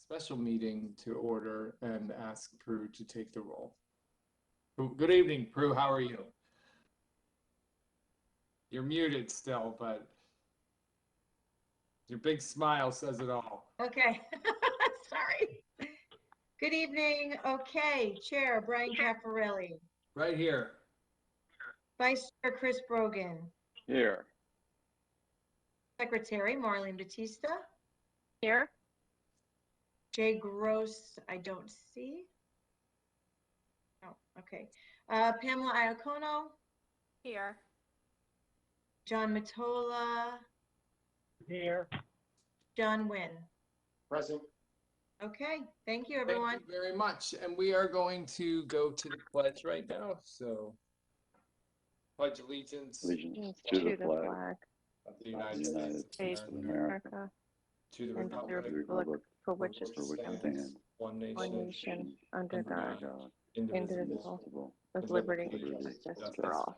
special meeting to order and ask Prue to take the roll. Good evening, Prue. How are you? You're muted still, but your big smile says it all. Okay. Sorry. Good evening. Okay. Chair Brian Caffarelli. Right here. Vice Chair Chris Brogan. Here. Secretary Marlene Batista. Here. Jay Gross, I don't see. Oh, okay. Pamela Iacono. Here. John Matola. Here. John Wynn. Present. Okay. Thank you, everyone. Thank you very much. And we are going to go to the pledge right now. So, pledge allegiance Allegiance to the flag of the United States of America, to the and the republic republic for which it stands, stands, one one nation, nation, under God, indivisible. indivisible, with liberty and justice for all.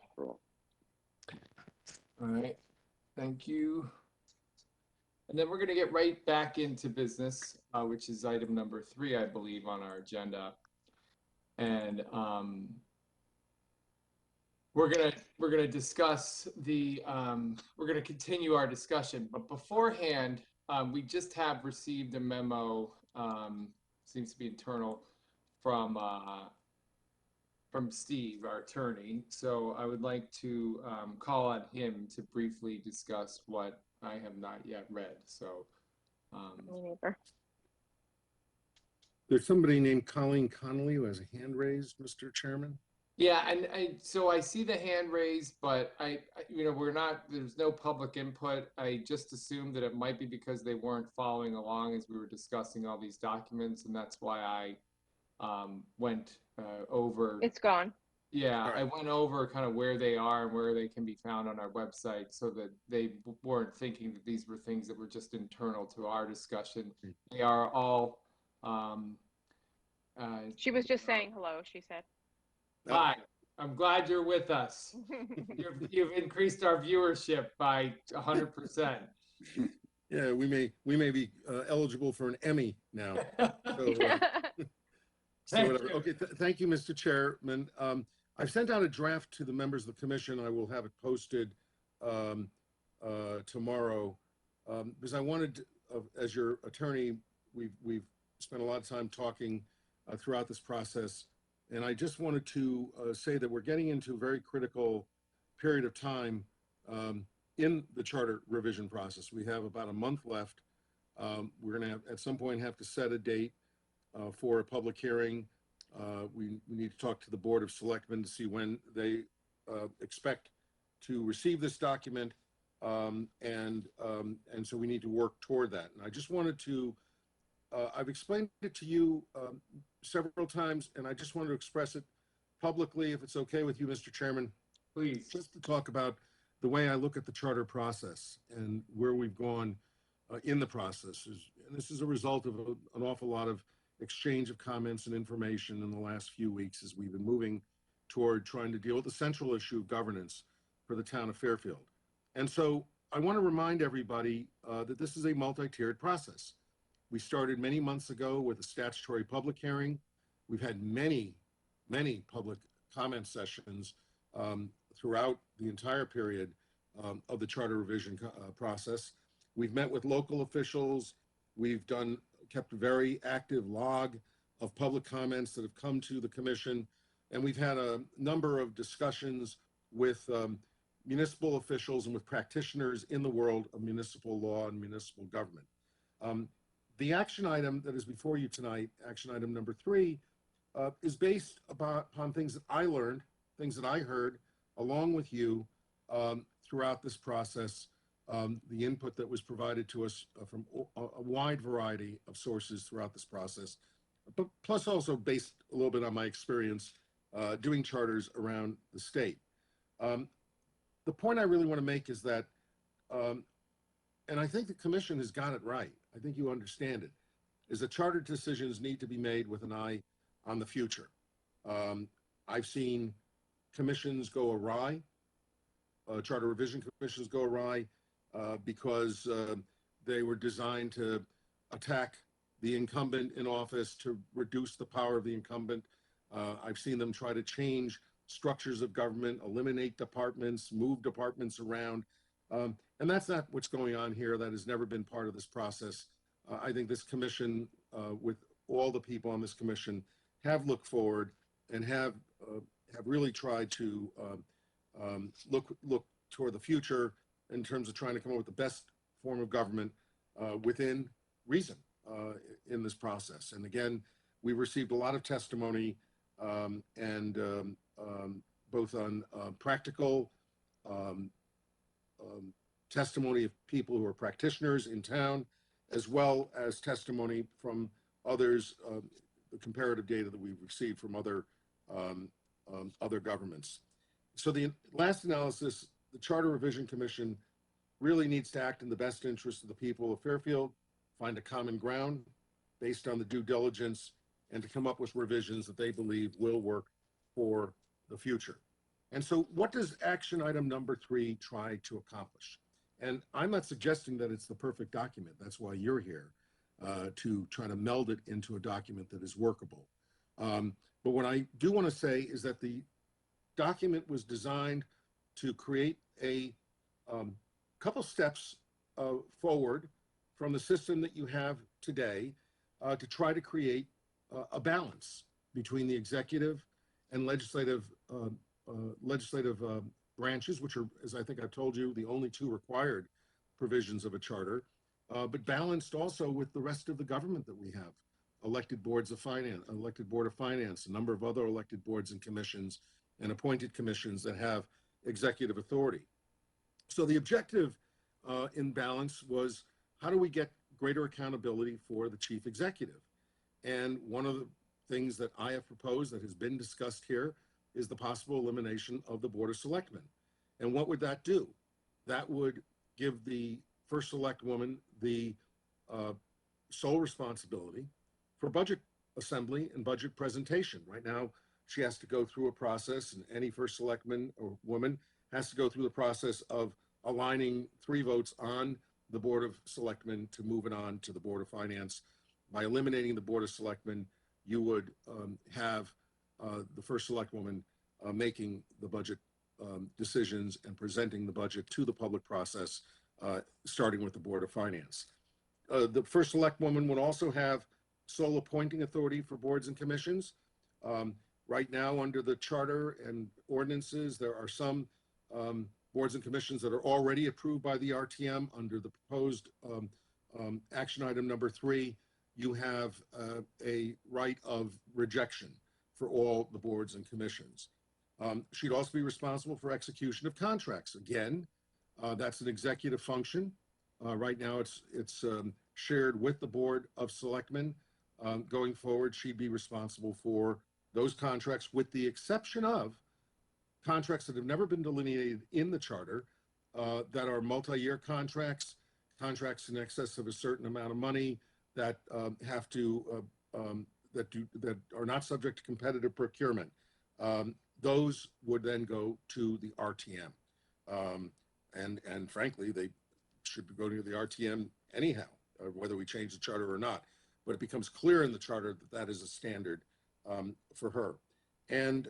All right. Thank you. And then we're going to get right back into business, which is item number 3, I believe, on our agenda. And we're gonna discuss the we're gonna continue our discussion. But beforehand, we just have received a memo, seems to be internal, from Steve, our attorney. So I would like to call on him to briefly discuss what I have not yet read. So Me neither. There's somebody named Colleen Connolly who has a hand raised, Mr. Chairman. yeah, and so I see the hand raised, but I there's no public input. I just assumed that it might be because they weren't following along as we were discussing all these documents, and that's why I went over. It's gone. Yeah, All right. I went over kind of where they are and where they can be found on our website so that they weren't thinking that these were things that were just internal to our discussion. They are all. She was just saying hello, she said. Hi, I'm glad you're with us. You've increased our viewership by 100%. Yeah, we may be eligible for an Emmy now. So, Thank whatever. you. Okay, thank you, Mr. Chairman. I've sent out a draft to the members of the commission. I will have it posted tomorrow because I wanted, as your attorney, we've spent a lot of time talking throughout this process, and I just wanted to say that we're getting into a very critical period of time in the charter revision process. We have about a month left. We're going to at some point have to set a date for a public hearing. We need to talk to the Board of Selectmen to see when they expect to receive this document, and so we need to work toward that. And I just wanted to, I've explained it to you several times, and I just wanted to express it publicly, if it's okay with you, Mr. Chairman. Please. Just to talk about the way I look at the charter process and where we've gone in the process. And this is a result of an awful lot of exchange of comments and information in the last few weeks as we've been moving toward trying to deal with the central issue of governance for the town of Fairfield. And so I want to remind everybody that this is a multi-tiered process. We started many months ago with a statutory public hearing. We've had many public comment sessions throughout the entire period of the charter revision process. We've met with local officials. We've kept a very active log of public comments that have come to the commission. And we've had a number of discussions with municipal officials and with practitioners in the world of municipal law and municipal government. The action item that is before you tonight, action item number 3, is based upon things that I learned, things that I heard along with you throughout this process, the input that was provided to us from a wide variety of sources throughout this process, but plus also based a little bit on my experience doing charters around the state. The point I really want to make is that, and I think the commission has got it right, I think you understand it, is that charter decisions need to be made with an eye on the future. I've seen commissions go awry, charter revision commissions go awry because they were designed to attack the incumbent in office to reduce the power of the incumbent. I've seen them try to change structures of government, eliminate departments, move departments around. And that's not what's going on here. That has never been part of this process. I think this commission, with all the people on this commission, have looked forward and have really tried to look toward the future in terms of trying to come up with the best form of government within reason in this process. And again, we received a lot of testimony and both on practical testimony of people who are practitioners in town, as well as testimony from others, the comparative data that we've received from other governments. So the last analysis, the Charter Revision Commission really needs to act in the best interest of the people of Fairfield, find a common ground based on the due diligence, and to come up with revisions that they believe will work for the future. And so what does action item number 3 try to accomplish? And I'm not suggesting that it's the perfect document. That's why you're here, to try to meld it into a document that is workable. But what I do want to say is that the document was designed to create a couple steps forward from the system that you have today to try to create a balance between the executive and legislative branches, which are, as I think I've told you, the only 2 required provisions of a charter, but balanced also with the rest of the government that we have. Elected boards of finance, elected board of finance, a number of other elected boards and commissions and appointed commissions that have executive authority. So the objective in balance was, how do we get greater accountability for the chief executive? And one of the things that I have proposed that has been discussed here is the possible elimination of the Board of Selectmen. And what would that do? That would give the first select woman the sole responsibility for budget assembly and budget presentation. Right now, she has to go through a process, and any first selectman or woman has to go through the process of aligning 3 votes on the Board of Selectmen to move it on to the Board of Finance. By eliminating the Board of Selectmen, you would have the first select woman making the budget decisions and presenting the budget to the public process, starting with the Board of Finance. The first select woman would also have sole appointing authority for boards and commissions. Right now, under the charter and ordinances, there are some boards and commissions that are already approved by the RTM. Under the proposed action item number 3, you have a right of rejection for all the boards and commissions. She'd also be responsible for execution of contracts. Again, that's an executive function. Right now, it's shared with the Board of Selectmen. Going forward, she'd be responsible for those contracts, with the exception of contracts that have never been delineated in the charter, that are multi-year contracts, contracts in excess of a certain amount of money, that have to that are not subject to competitive procurement. Those would then go to the RTM, and frankly, they should be going to the RTM anyhow, whether we change the charter or not. But it becomes clear in the charter that that is a standard for her, and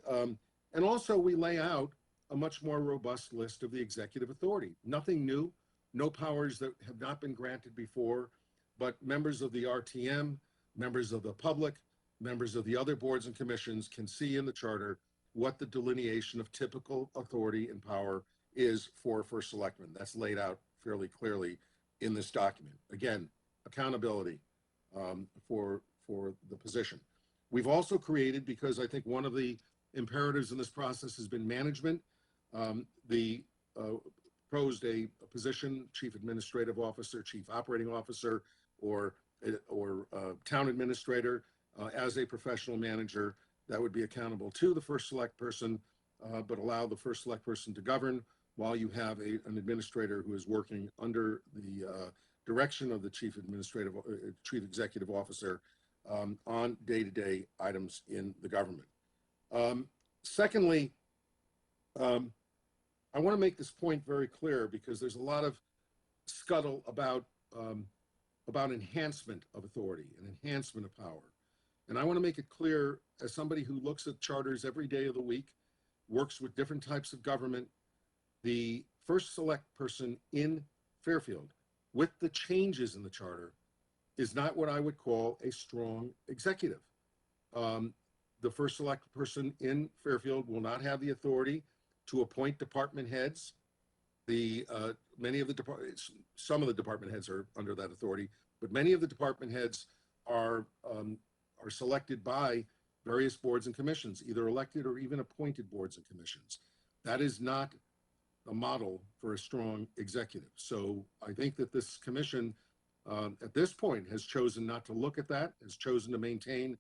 also we lay out a much more robust list of the executive authority. Nothing new, no powers that have not been granted before, but members of the RTM, members of the public, members of the other boards and commissions can see in the charter what the delineation of typical authority and power is for first selectmen. That's laid out fairly clearly in this document. Again, accountability for the position. We've also created, because I think one of the imperatives in this process has been management, proposed a position, chief administrative officer, chief operating officer, or town administrator as a professional manager that would be accountable to the first select person, but allow the first select person to govern while you have an administrator who is working under the direction of the chief executive officer on day-to-day items in the government. Secondly, I want to make this point very clear, because there's a lot of scuttle about about enhancement of authority and enhancement of power. And I want to make it clear, as somebody who looks at charters every day of the week, works with different types of government, the first select person in Fairfield, with the changes in the charter, is not what I would call a strong executive. The first select person in Fairfield will not have the authority to appoint department heads. Many of the departments, some of the department heads are under that authority, but many of the department heads are selected by various boards and commissions, either elected or even appointed boards and commissions. That is not a model for a strong executive. So I think that this commission at this point has chosen not to look at that, has chosen to maintain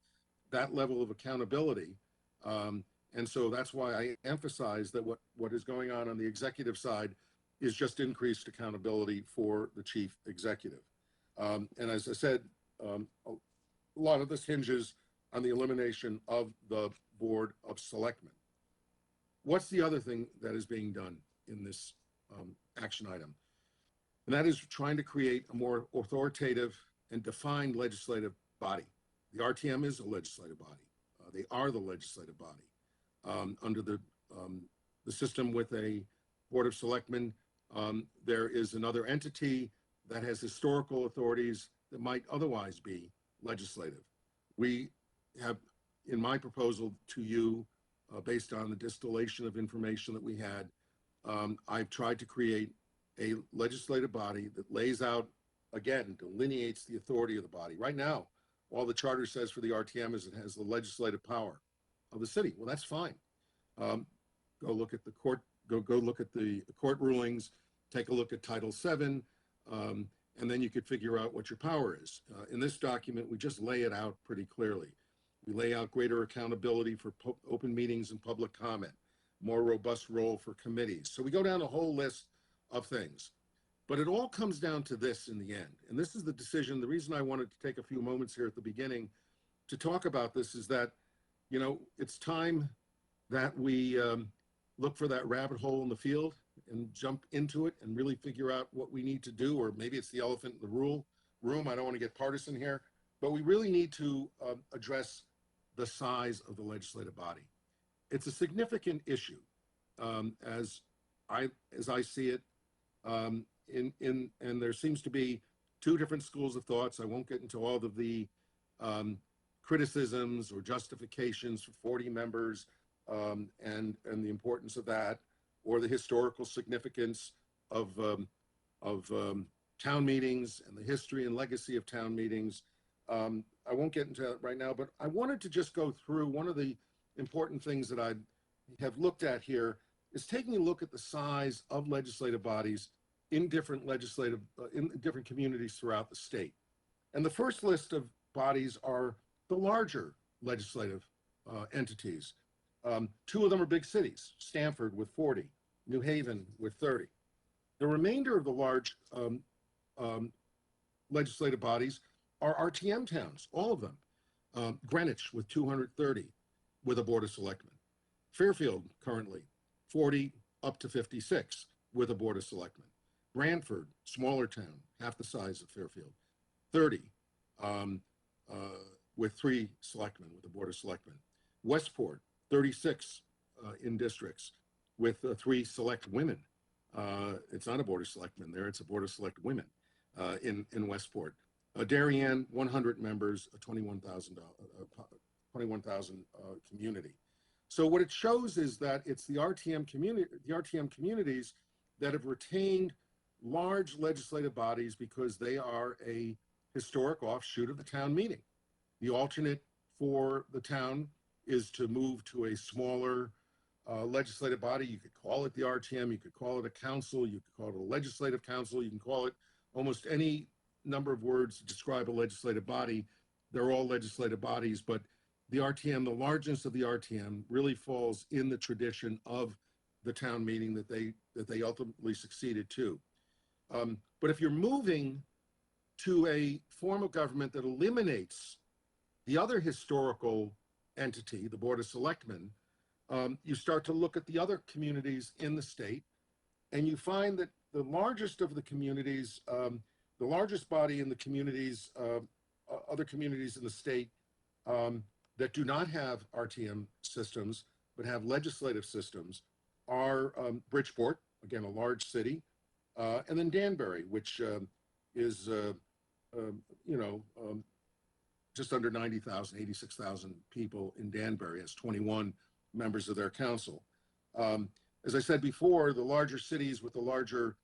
that level of accountability. And so that's why I emphasize that what is going on the executive side is just increased accountability for the chief executive. And as I said, a lot of this hinges on the elimination of the Board of Selectmen. What's the other thing that is being done in this action item? And that is trying to create a more authoritative and defined legislative body. The RTM is a legislative body. They are the legislative body. Under the system with a Board of Selectmen, there is another entity that has historical authorities that might otherwise be legislative. We have, in my proposal to you, based on the distillation of information that we had, I've tried to create a legislative body that lays out, again, delineates the authority of the body. Right now, all the charter says for the RTM is it has the legislative power of the city. Well, that's fine. Go look at the court. Go look at the court rulings. Take a look at Title VII, and then you could figure out what your power is. In this document, we just lay it out pretty clearly. We lay out greater accountability for open meetings and public comment, more robust role for committees. So we go down a whole list of things. But it all comes down to this in the end. And this is the decision. The reason I wanted to take a few moments here at the beginning to talk about this is that, you know, it's time that we look for that rabbit hole in the field and jump into it and really figure out what we need to do, or maybe it's the elephant in the room. I don't want to get partisan here, but we really need to address the size of the legislative body. It's a significant issue, as I see it, and there seems to be two different schools of thoughts. I won't get into all of the criticisms or justifications for 40 members and the importance of that, or the historical significance of town meetings and the history and legacy of town meetings. I won't get into that right now, but I wanted to just go through one of the important things that I have looked at here is taking a look at the size of legislative bodies in different in different communities throughout the state. And the first list of bodies are the larger legislative entities. Two of them are big cities, Stamford with 40, New Haven with 30. The remainder of the large legislative bodies are RTM towns, all of them. Greenwich with 230 with a Board of Selectmen. Fairfield currently 40 up to 56 with a Board of Selectmen. Brantford, smaller town, half the size of Fairfield, 30 with 3 selectmen with a Board of Selectmen. Westport, 36 in districts with 3 select women. It's not a Board of Selectmen there, it's a Board of Select Women in Westport. Darien, 100 members, a 21,000 community. So what it shows is that it's the RTM communities that have retained large legislative bodies because they are a historic offshoot of the town meeting. The alternate for the town is to move to a smaller legislative body. You could call it the RTM, you could call it a council, you could call it a legislative council, you can call it almost any number of words to describe a legislative body. They're all legislative bodies, but the RTM, the largest of the RTM, really falls in the tradition of the town meeting that they ultimately succeeded to. But if you're moving to a form of government that eliminates the other historical entity, the Board of Selectmen, you start to look at the other communities in the state, and you find that the largest of the communities, the largest body in the communities, other communities in the state that do not have RTM systems, but have legislative systems are Bridgeport, again, a large city, and then Danbury, which is, just under 90,000, 86,000 people in Danbury, has 21 members of their council. As I said before, the larger cities with the larger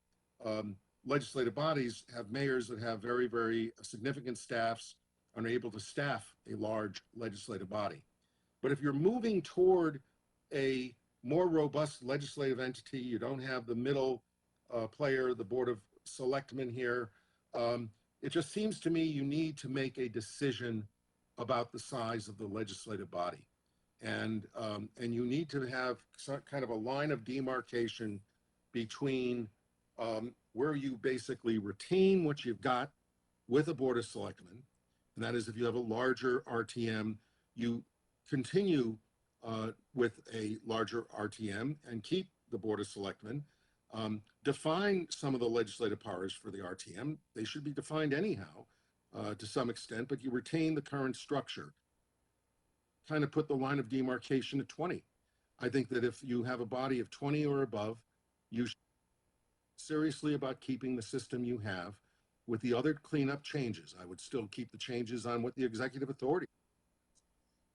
legislative bodies have mayors that have very, very significant staffs and are able to staff a large legislative body. But if you're moving toward a more robust legislative entity, you don't have the middle player, the Board of Selectmen here, it just seems to me you need to make a decision about the size of the legislative body. And you need to have some kind of a line of demarcation between where you basically retain what you've got with a Board of Selectmen, and that is if you have a larger RTM, you continue with a larger RTM and keep the Board of Selectmen. Define some of the legislative powers for the RTM. They should be defined anyhow to some extent, but you retain the current structure. Kind of put the line of demarcation at 20. I think that if you have a body of 20 or above, you should seriously about keeping the system you have. With the other cleanup changes, I would still keep the changes on what the executive authority,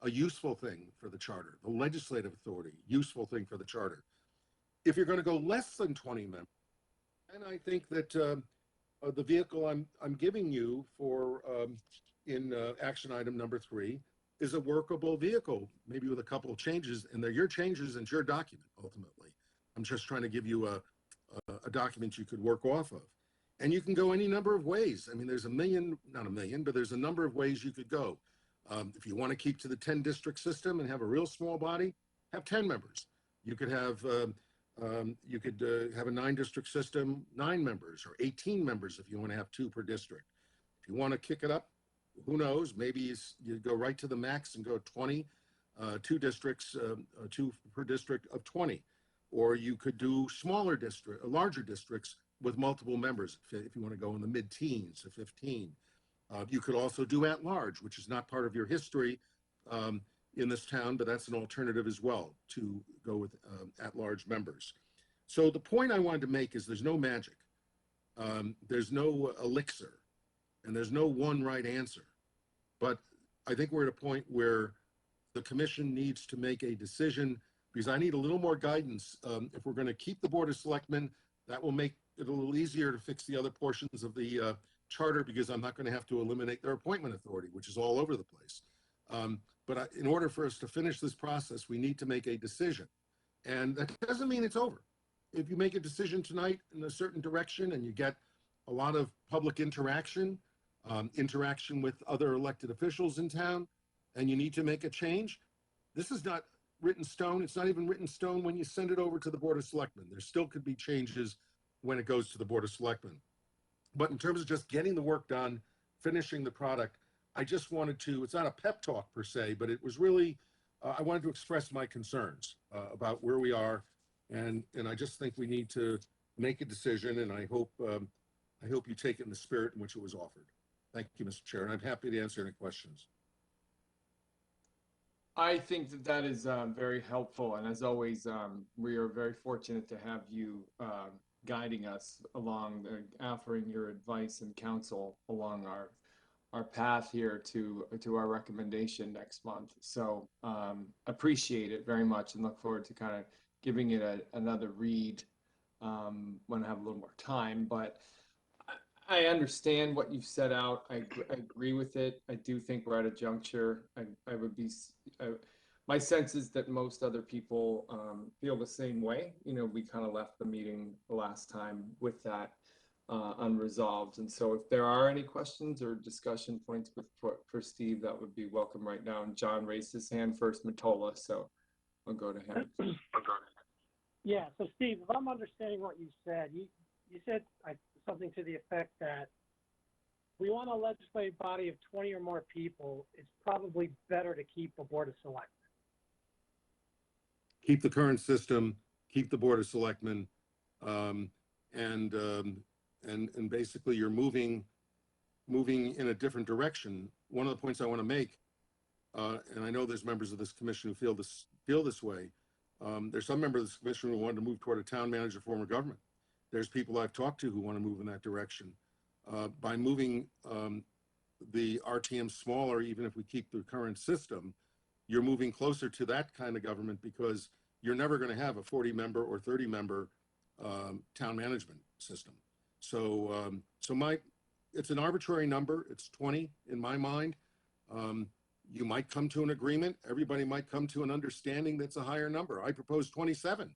a useful thing for the charter, the legislative authority, useful thing for the charter. If you're going to go less than 20 members, and I think that the vehicle I'm giving you for in action item number 3 is a workable vehicle, maybe with a couple of changes, and they're your changes and your document ultimately. I'm just trying to give you a document you could work off of. And you can go any number of ways. I mean, there's not a million, but there's a number of ways you could go. If you want to keep to the 10 district system and have a real small body, have 10 members. You could have have a 9 district system, 9 members, or 18 members if you want to have 2 per district. If you want to kick it up, who knows, maybe you go right to the max and go 20, 2 districts, 2 per district of 20. Or you could do larger districts with multiple members if you want to go in the mid-teens to 15. You could also do at large, which is not part of your history in this town, but that's an alternative as well to go with at-large members. So the point I wanted to make is there's no magic. There's no elixir, and there's no one right answer. But I think we're at a point where the commission needs to make a decision, because I need a little more guidance. If we're going to keep the Board of Selectmen, that will make it a little easier to fix the other portions of the charter, because I'm not going to have to eliminate their appointment authority, which is all over the place. But in order for us to finish this process, we need to make a decision. And that doesn't mean it's over. If you make a decision tonight in a certain direction and you get a lot of public interaction, interaction with other elected officials in town, and you need to make a change, this is not written stone. It's not even written stone when you send it over to the Board of Selectmen. There still could be changes when it goes to the Board of Selectmen. But in terms of just getting the work done, finishing the product, I just wanted to, it's not a pep talk per se, but it was really, I wanted to express my concerns about where we are. And I just think we need to make a decision, and I hope you take it in the spirit in which it was offered. Thank you, Mr. Chair, and I'm happy to answer any questions. I think that is very helpful, and as always, we are very fortunate to have you guiding us along, offering your advice and counsel along our path here to our recommendation next month. So appreciate it very much, and look forward to kind of giving it another read when I have a little more time. But I understand what you've set out. I agree with it. I do think we're at a juncture. I would be, my sense is that most other people feel the same way. You know, we kind of left the meeting the last time with that unresolved. And so if there are any questions or discussion points for Steve, that would be welcome right now. And John raised his hand first, Matola, so I'll go to him. Yeah, so Steve, if I'm understanding what you said, you said something to the effect that we want a legislative body of 20 or more people. It's probably better to keep a Board of Selectmen. Keep the current system, keep the Board of Selectmen, and basically you're moving moving in a different direction, one of the points I want to make, and I know there's members of this commission who feel this way. There's some members of this commission who want to move toward a town manager form of government. There's people I've talked to who want to move in that direction. By moving the RTM smaller, even if we keep the current system, you're moving closer to that kind of government, because you're never going to have a 40-member or 30-member town management system. So, it's an arbitrary number. It's 20 in my mind. You might come to an agreement. Everybody might come to an understanding that's a higher number. I propose 27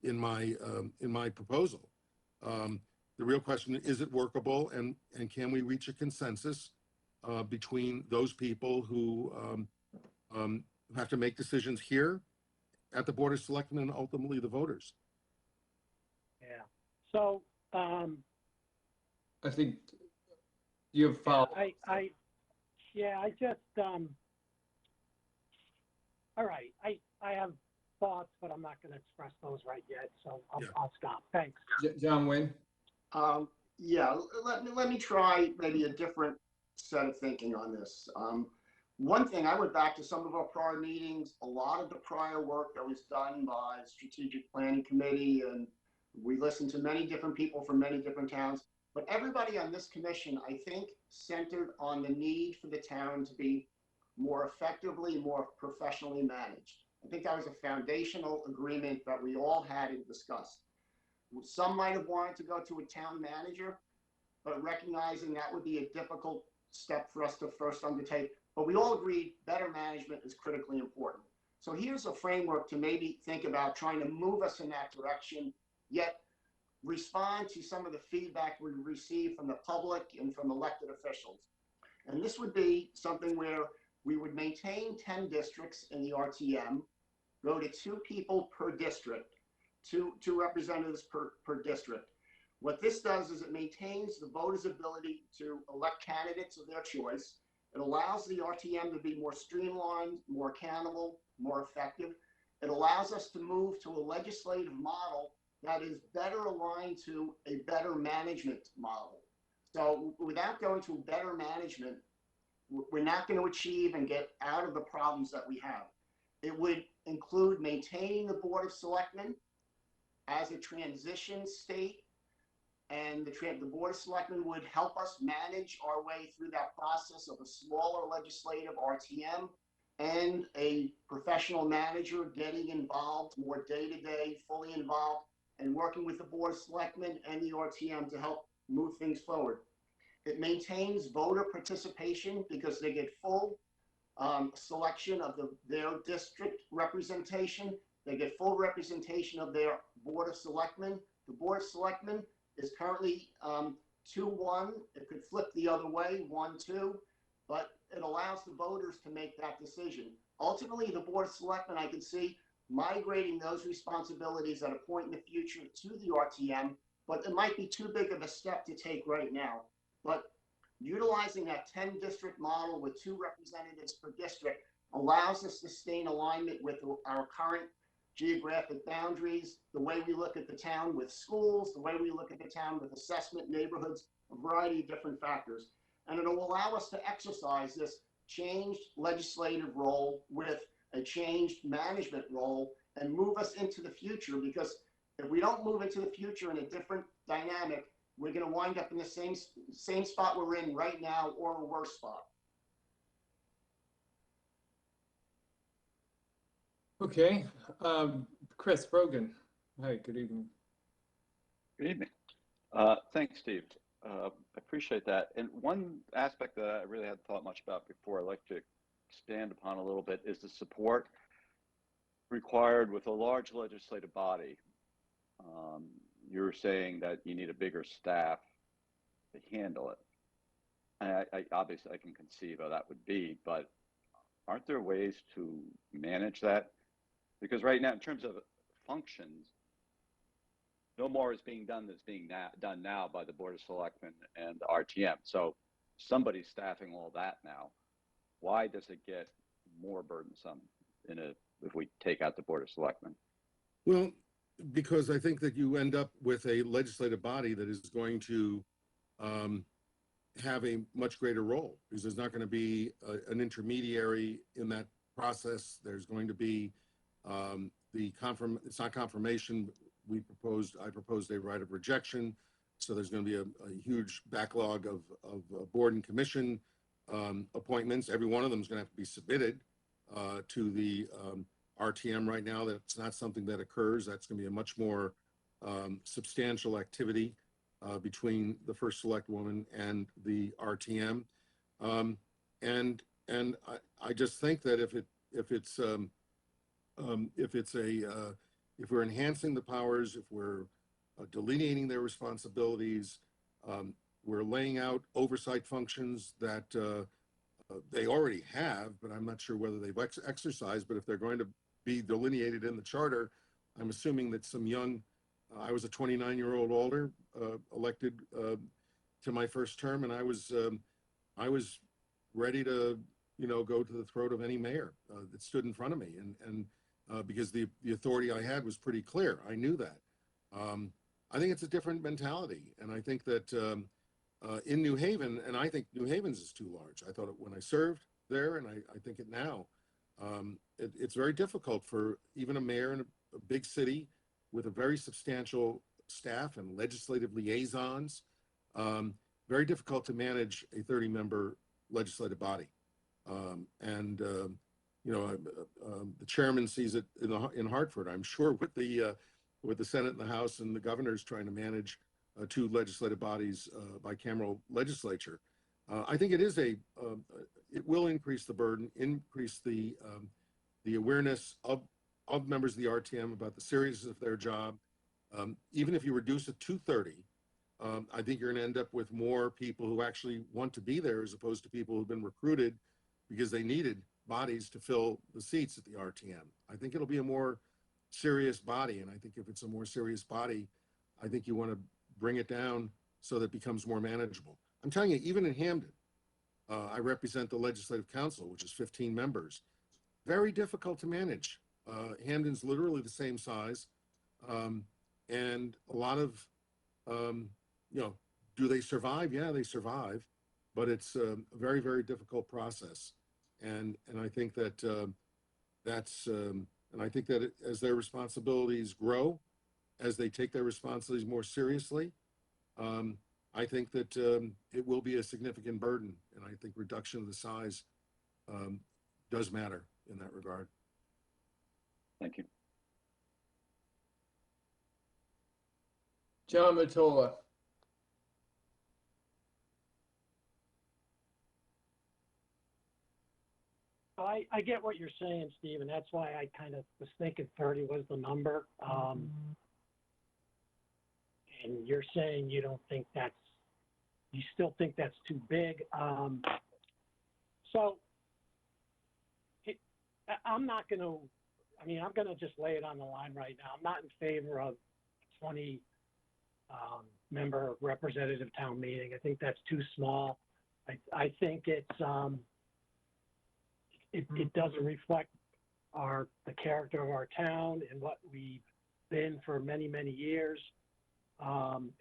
in my proposal. The real question is it workable, and can we reach a consensus between those people who have to make decisions here at the Board of Selectmen and ultimately the voters? Yeah. So, I think you have followed. I just, all right, I have thoughts, but I'm not going to express those right yet, so I'll stop. Thanks. John Wynn? Yeah, let me try maybe a different set of thinking on this. One thing, I went back to some of our prior meetings, a lot of the prior work that was done by Strategic Planning Committee, and we listened to many different people from many different towns, but everybody on this commission, I think, centered on the need for the town to be more effectively, more professionally managed. I think that was a foundational agreement that we all had and discussed. Some might have wanted to go to a town manager, but recognizing that would be a difficult step for us to first undertake. But we all agreed better management is critically important. So here's a framework to maybe think about trying to move us in that direction, yet respond to some of the feedback we received from the public and from elected officials. And this would be something where we would maintain 10 districts in the RTM, go to 2 people per district, two representatives per district. What this does is it maintains the voters' ability to elect candidates of their choice. It allows the RTM to be more streamlined, more accountable, more effective. It allows us to move to a legislative model that is better aligned to a better management model. So without going to better management, we're not going to achieve and get out of the problems that we have. It would include maintaining the Board of Selectmen as a transition state, and the Board of Selectmen would help us manage our way through that process of a smaller legislative RTM and a professional manager getting involved more day-to-day, fully involved, and working with the Board of Selectmen and the RTM to help move things forward. It maintains voter participation because they get full selection of their district representation. They get full representation of their Board of Selectmen. The Board of Selectmen is currently 2-1. It could flip the other way, 1-2, but it allows the voters to make that decision. Ultimately, the Board of Selectmen, I can see migrating those responsibilities at a point in the future to the RTM, but it might be too big of a step to take right now. But utilizing that 10 district model with 2 representatives per district allows us to stay in alignment with our current geographic boundaries, the way we look at the town with schools, the way we look at the town with assessment neighborhoods, a variety of different factors. And it'll allow us to exercise this changed legislative role with a changed management role and move us into the future, because if we don't move into the future in a different dynamic, we're going to wind up in the same spot we're in right now, or a worse spot. Okay. Chris Brogan. Hi, good evening. Good evening. Thanks, Steve. I appreciate that. And one aspect that I really hadn't thought much about before, I'd like to expand upon a little bit, is the support required with a large legislative body. You're saying that you need a bigger staff to handle it. And I obviously I can conceive how that would be, but aren't there ways to manage that? Because right now, in terms of functions, no more is being done that's being done now by the Board of Selectmen and the RTM. So somebody's staffing all that now. Why does it get more burdensome if we take out the Board of Selectmen? Well, because I think that you end up with a legislative body that is going to have a much greater role, because there's not going to be an intermediary in that process. There's going to be it's not confirmation. I proposed a right of rejection. So there's going to be a huge backlog of board and commission appointments. Every one of them is going to have to be submitted to the RTM. Right now, that's not something that occurs. That's going to be a much more substantial activity between the first select woman and the RTM. And I just think that if we're enhancing the powers, if we're delineating their responsibilities, we're laying out oversight functions that they already have, but I'm not sure whether they've exercised. But if they're going to be delineated in the charter, I'm assuming that some young, I was a 29-year-old alder elected to my first term, and I was ready to, go to the throat of any mayor that stood in front of me, and because the authority I had was pretty clear. I knew that. I think it's a different mentality, and I think that in New Haven, and I think New Haven's is too large. I thought it when I served there, and I think it now. It's very difficult for even a mayor in a big city with a very substantial staff and legislative liaisons. Very difficult to manage a 30-member legislative body. The chairman sees it in Hartford, I'm sure, with the Senate and the House and the governors trying to manage two legislative bodies, bicameral legislature. I think it will increase the burden, increase the awareness of members of the RTM about the seriousness of their job. Even if you reduce it to 30, I think you're going to end up with more people who actually want to be there, as opposed to people who've been recruited because they needed bodies to fill the seats at the RTM. I think it'll be a more serious body, and I think if it's a more serious body, I think you want to bring it down so that it becomes more manageable. I'm telling you, even in Hamden, I represent the Legislative Council, which is 15 members. Very difficult to manage. Hamden's literally the same size, and a lot of, do they survive? Yeah, they survive, but it's a very, very difficult process. And I think that and I think that as their responsibilities grow, as they take their responsibilities more seriously, I think that it will be a significant burden. And I think reduction of the size does matter in that regard. Thank you. John Matola. I get what you're saying, Steve, and that's why I kind of was thinking 30 was the number. And you're saying you still think that's too big. I'm not going to, I'm going to just lay it on the line right now. I'm not in favor of 20 member representative town meeting. I think that's too small. I think it doesn't reflect the character of our town and what we've been for many, many years.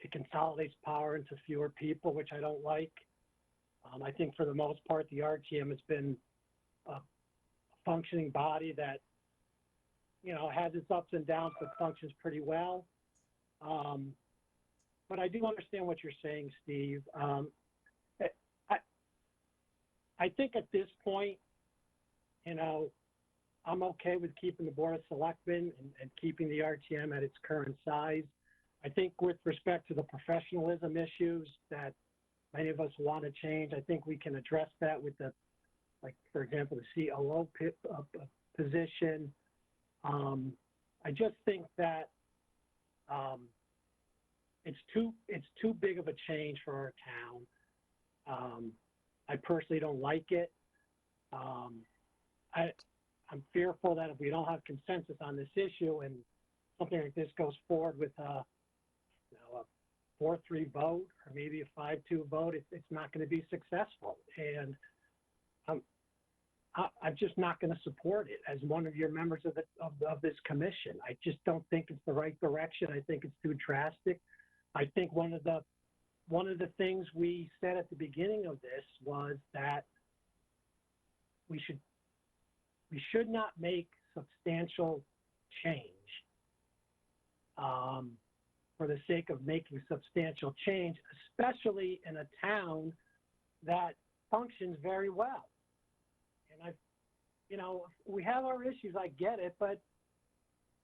It consolidates power into fewer people, which I don't like. I think for the most part, the RTM has been a functioning body that, has its ups and downs, but functions pretty well. But I do understand what you're saying, Steve. I think at this point, I'm okay with keeping the Board of Selectmen and keeping the RTM at its current size. I think with respect to the professionalism issues that many of us want to change, I think we can address that with for example, the COO position. I just think that it's too big of a change for our town. I personally don't like it. I'm fearful that if we don't have consensus on this issue and something like this goes forward with a 4-3 vote or maybe a 5-2 vote, it's not going to be successful. And I'm just not going to support it as one of your members of this commission. I just don't think it's the right direction. I think it's too drastic. I think one of the one of the things we said at the beginning of this was that we should not make substantial change for the sake of making substantial change, especially in a town that functions very well. And we have our issues, I get it, but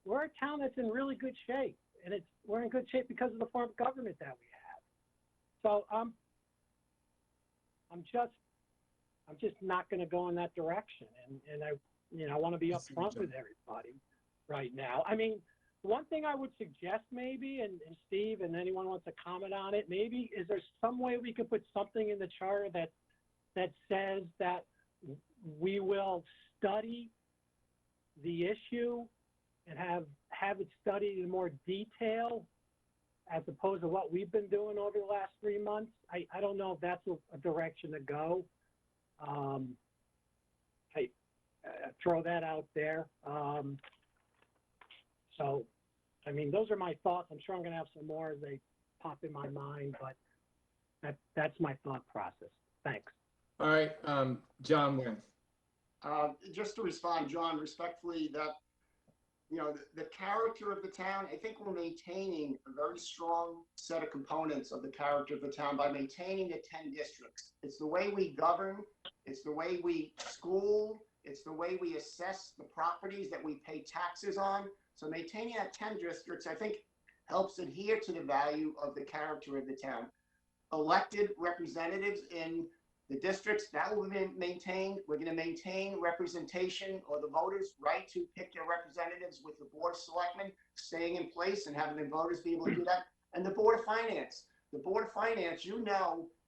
we're a town that's in really good shape, and we're in good shape because of the form of government that we have. So I'm just not going to go in that direction, and I want to be upfront with everybody right now. I mean, one thing I would suggest maybe, and Steve and anyone wants to comment on it, maybe is there some way we could put something in the charter that says that we will study the issue and have it studied in more detail as opposed to what we've been doing over the last 3 months? I don't know if that's a direction to go. I throw that out there. So, I mean, those are my thoughts. I'm sure I'm going to have some more as they pop in my mind, but that's my thought process. Thanks. All right, John Wynn. Just to respond, John, respectfully, that, the character of the town, I think we're maintaining a very strong set of components of the character of the town by maintaining the 10 districts. It's the way we govern, it's the way we school, it's the way we assess the properties that we pay taxes on. So maintaining that 10 districts, I think, helps adhere to the value of the character of the town. Elected representatives in the districts, that will be maintained. We're going to maintain representation, or the voters' right to pick their representatives with the Board of Selectmen staying in place and having the voters be able to do that. And the Board of Finance. The Board of Finance,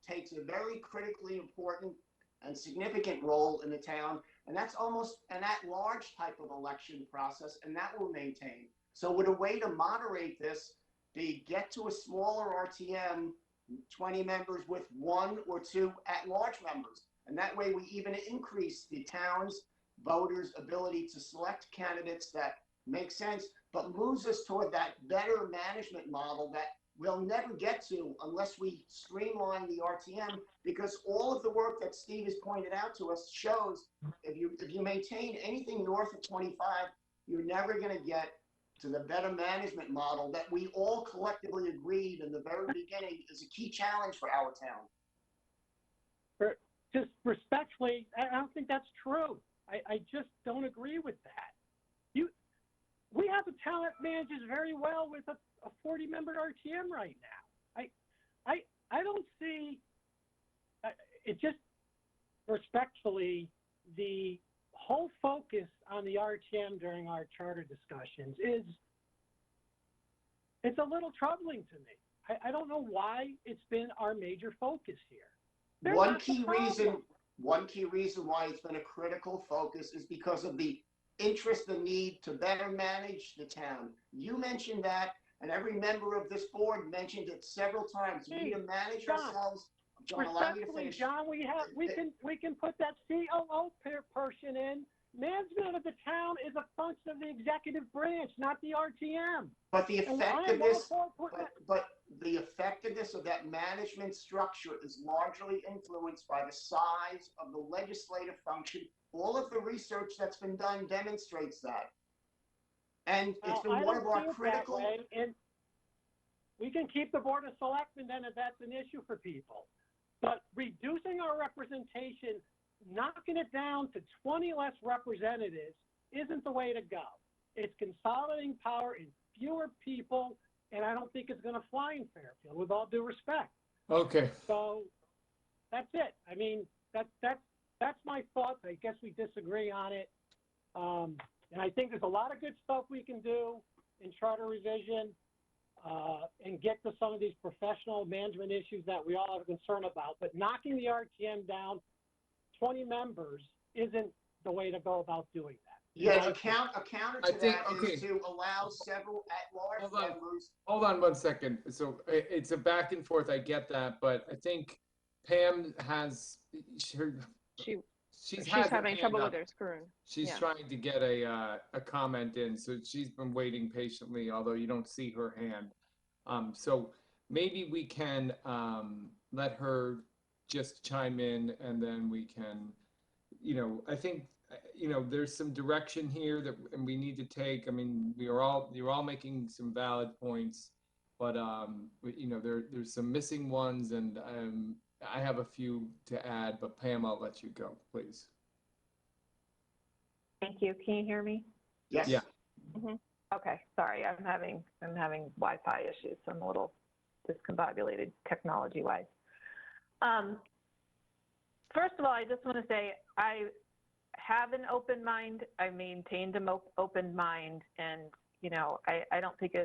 takes a very critically important and significant role in the town. And that's almost an at-large type of election process, and that will maintain. So with a way to moderate this, they get to a smaller RTM, 20 members with 1 or 2 at-large members. And that way we even increase the town's voters' ability to select candidates that make sense, but moves us toward that better management model that we'll never get to unless we streamline the RTM, because all of the work that Steve has pointed out to us shows if you maintain anything north of 25, you're never going to get to the better management model that we all collectively agreed in the very beginning is a key challenge for our town. Just respectfully, I don't think that's true. I just don't agree with that. We have a town that manages very well with a 40-member RTM right now. I don't see it. Just respectfully, the whole focus on the RTM during our charter discussions it's a little troubling to me. I don't know why it's been our major focus here. One key reason why it's been a critical focus is because of the interest and need to better manage the town. You mentioned that, and every member of this board mentioned it several times. We need to manage ourselves. John, allow me to finish. John, we can put that COO person in. Management of the town is a function of the executive branch, not the RTM. But the effectiveness of that management structure is largely influenced by the size of the legislative function. All of the research that's been done demonstrates that. And it's been one of our critical. And we can keep the Board of Selectmen then if that's an issue for people. But reducing our representation, knocking it down to 20 less representatives isn't the way to go. It's consolidating power in fewer people, and I don't think it's going to fly in Fairfield, with all due respect. Okay. So that's it. I mean, that's my thoughts. I guess we disagree on it. And I think there's a lot of good stuff we can do in charter revision and get to some of these professional management issues that we all have concern about. But knocking the RTM down 20 members isn't the way to go about doing that. Yeah, a counter to that is to allow several at-large members. Hold on 1 second. So it's a back and forth. I get that, but I think Pam has she's having trouble with her screen. She's trying to get a comment in, so she's been waiting patiently, although you don't see her hand. So maybe we can let her just chime in, and then we can, I think, there's some direction here that and we need to take. I mean, you're all making some valid points, but there's some missing ones, and I have a few to add. But Pam, I'll let you go, please. Thank you. Can you hear me? Yes. Yeah. Okay, sorry, I'm having Wi-Fi issues, so I'm a little discombobulated technology-wise. First of all, I just want to say I have an open mind. I maintained an open mind, and I don't think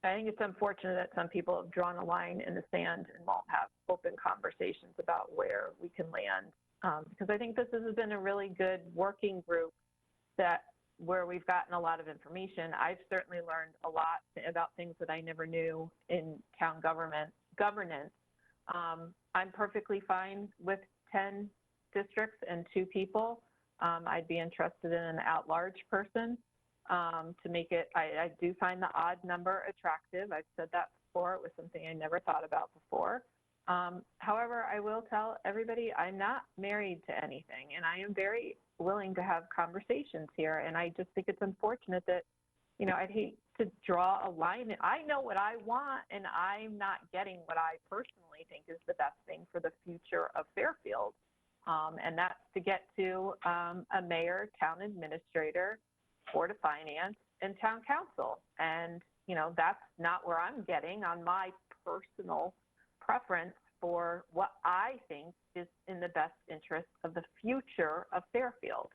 I think it's unfortunate that some people have drawn a line in the sand and won't have open conversations about where we can land. Because I think this has been a really good working group where we've gotten a lot of information. I've certainly learned a lot about things that I never knew in town governance. I'm perfectly fine with 10 districts and 2 people. I'd be interested in an at-large person to make it. I do find the odd number attractive. I've said that before. It was something I never thought about before. However, I will tell everybody I'm not married to anything, and I am very willing to have conversations here. And I just think it's unfortunate that, I'd hate to draw a line. I know what I want, and I'm not getting what I personally think is the best thing for the future of Fairfield. And that's to get to a mayor, town administrator, Board of Finance, and town council. And, that's not where I'm getting on my personal preference for what I think is in the best interest of the future of Fairfield.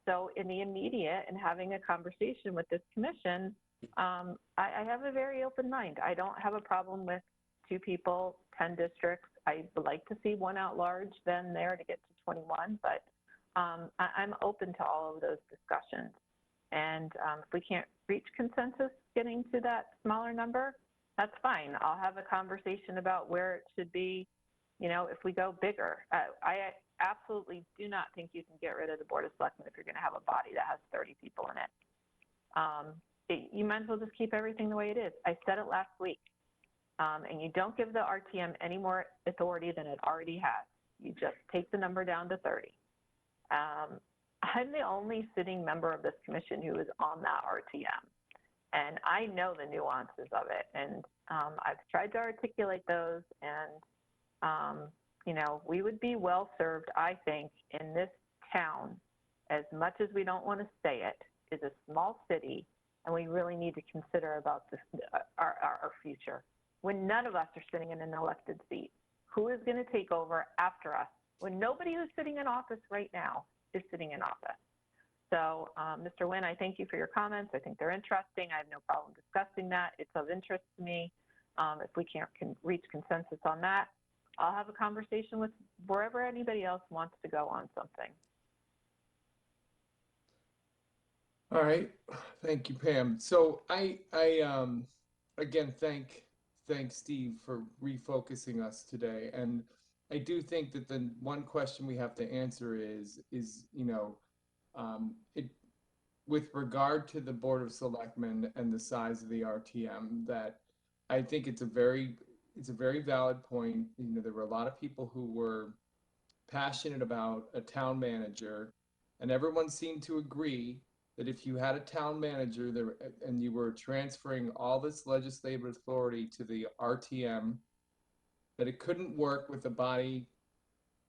So in the immediate and having a conversation with this commission, I have a very open mind. I don't have a problem with 2 people, 10 districts. I would like to see 1 at large then there to get to 21, but I'm open to all of those discussions. And if we can't reach consensus getting to that smaller number, that's fine. I'll have a conversation about where it should be, if we go bigger. I absolutely do not think you can get rid of the Board of Selectmen if you're going to have a body that has 30 people in it. You might as well just keep everything the way it is. I said it last week. And you don't give the RTM any more authority than it already has. You just take the number down to 30. I'm the only sitting member of this commission who is on that RTM. And I know the nuances of it. And I've tried to articulate those. And, we would be well served, I think, in this town, as much as we don't want to say it, is a small city. And we really need to consider about this, our future. When none of us are sitting in an elected seat, who is going to take over after us? When nobody who's sitting in office right now is sitting in office. So, Mr. Nguyen, I thank you for your comments. I think they're interesting. I have no problem discussing that. It's of interest to me. If we can't reach consensus on that, I'll have a conversation with wherever anybody else wants to go on something. All right, thank you, Pam. So I again thank Steve for refocusing us today, and I do think that the one question we have to answer is with regard to the Board of Selectmen and the size of the RTM, that I think it's a very valid point. There were a lot of people who were passionate about a town manager, and everyone seemed to agree that if you had a town manager there and you were transferring all this legislative authority to the RTM, that it couldn't work with a body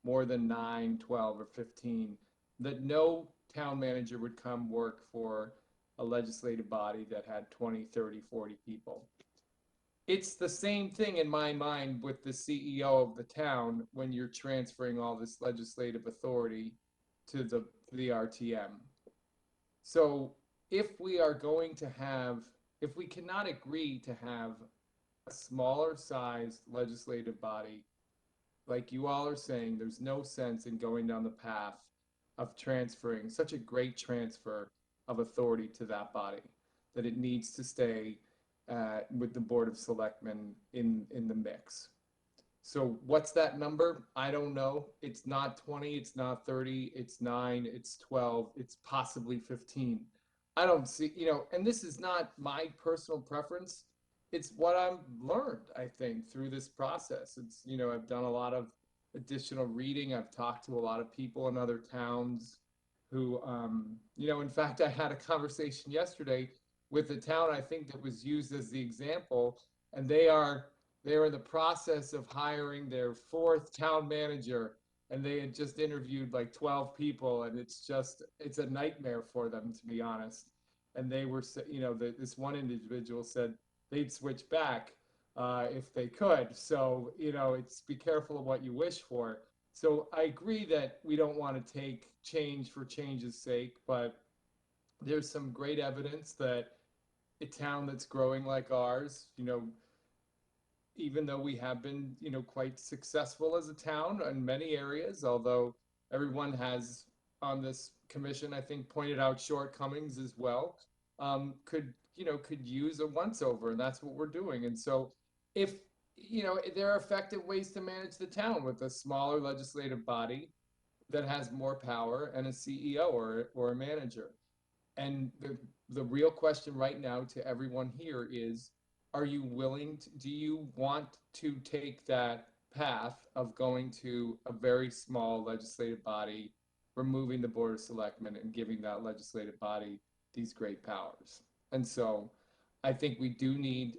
more than 9, 12, or 15, that no town manager would come work for a legislative body that had 20, 30, 40 people. It's the same thing in my mind with the CEO of the town when you're transferring all this legislative authority to the RTM. So if we cannot agree to have a smaller sized legislative body, like you all are saying, there's no sense in going down the path of transferring such a great transfer of authority to that body, that it needs to stay with the Board of Selectmen in the mix. So what's that number? I don't know. It's not 20, it's not 30, it's 9, it's 12, it's possibly 15. I don't see, and this is not my personal preference. it's what I've learned, I think, through this process. It's, I've done a lot of additional reading. I've talked to a lot of people in other towns who, in fact, I had a conversation yesterday with a town I think that was used as the example, and they're in the process of hiring their fourth town manager, and they had just interviewed like 12 people, and it's a nightmare for them, to be honest. And they were, this one individual said they'd switch back if they could. So, it's be careful of what you wish for. So I agree that we don't want to take change for change's sake, but there's some great evidence that a town that's growing like ours, even though we have been, quite successful as a town in many areas, although everyone has on this commission, I think, pointed out shortcomings as well, could use a once over, and that's what we're doing. And so if, there are effective ways to manage the town with a smaller legislative body that has more power and a CEO or a manager. And the real question right now to everyone here is, are you willing to, do you want to take that path of going to a very small legislative body, removing the Board of Selectmen and giving that legislative body these great powers? And so I think we do need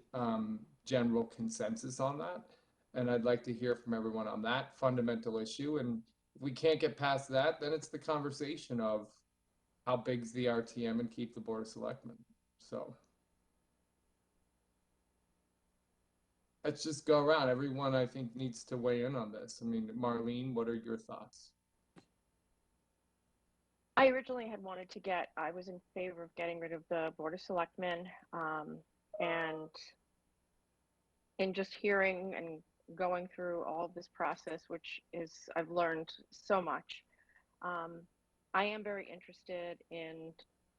general consensus on that. And I'd like to hear from everyone on that fundamental issue. And if we can't get past that, then it's the conversation of how big's the RTM and keep the Board of Selectmen. So let's just go around. Everyone, I think, needs to weigh in on this. I mean, Marlene, what are your thoughts? I originally had wanted to I was in favor of getting rid of the Board of Selectmen, and in just hearing and going through all of this process, which is, I've learned so much. I am very interested in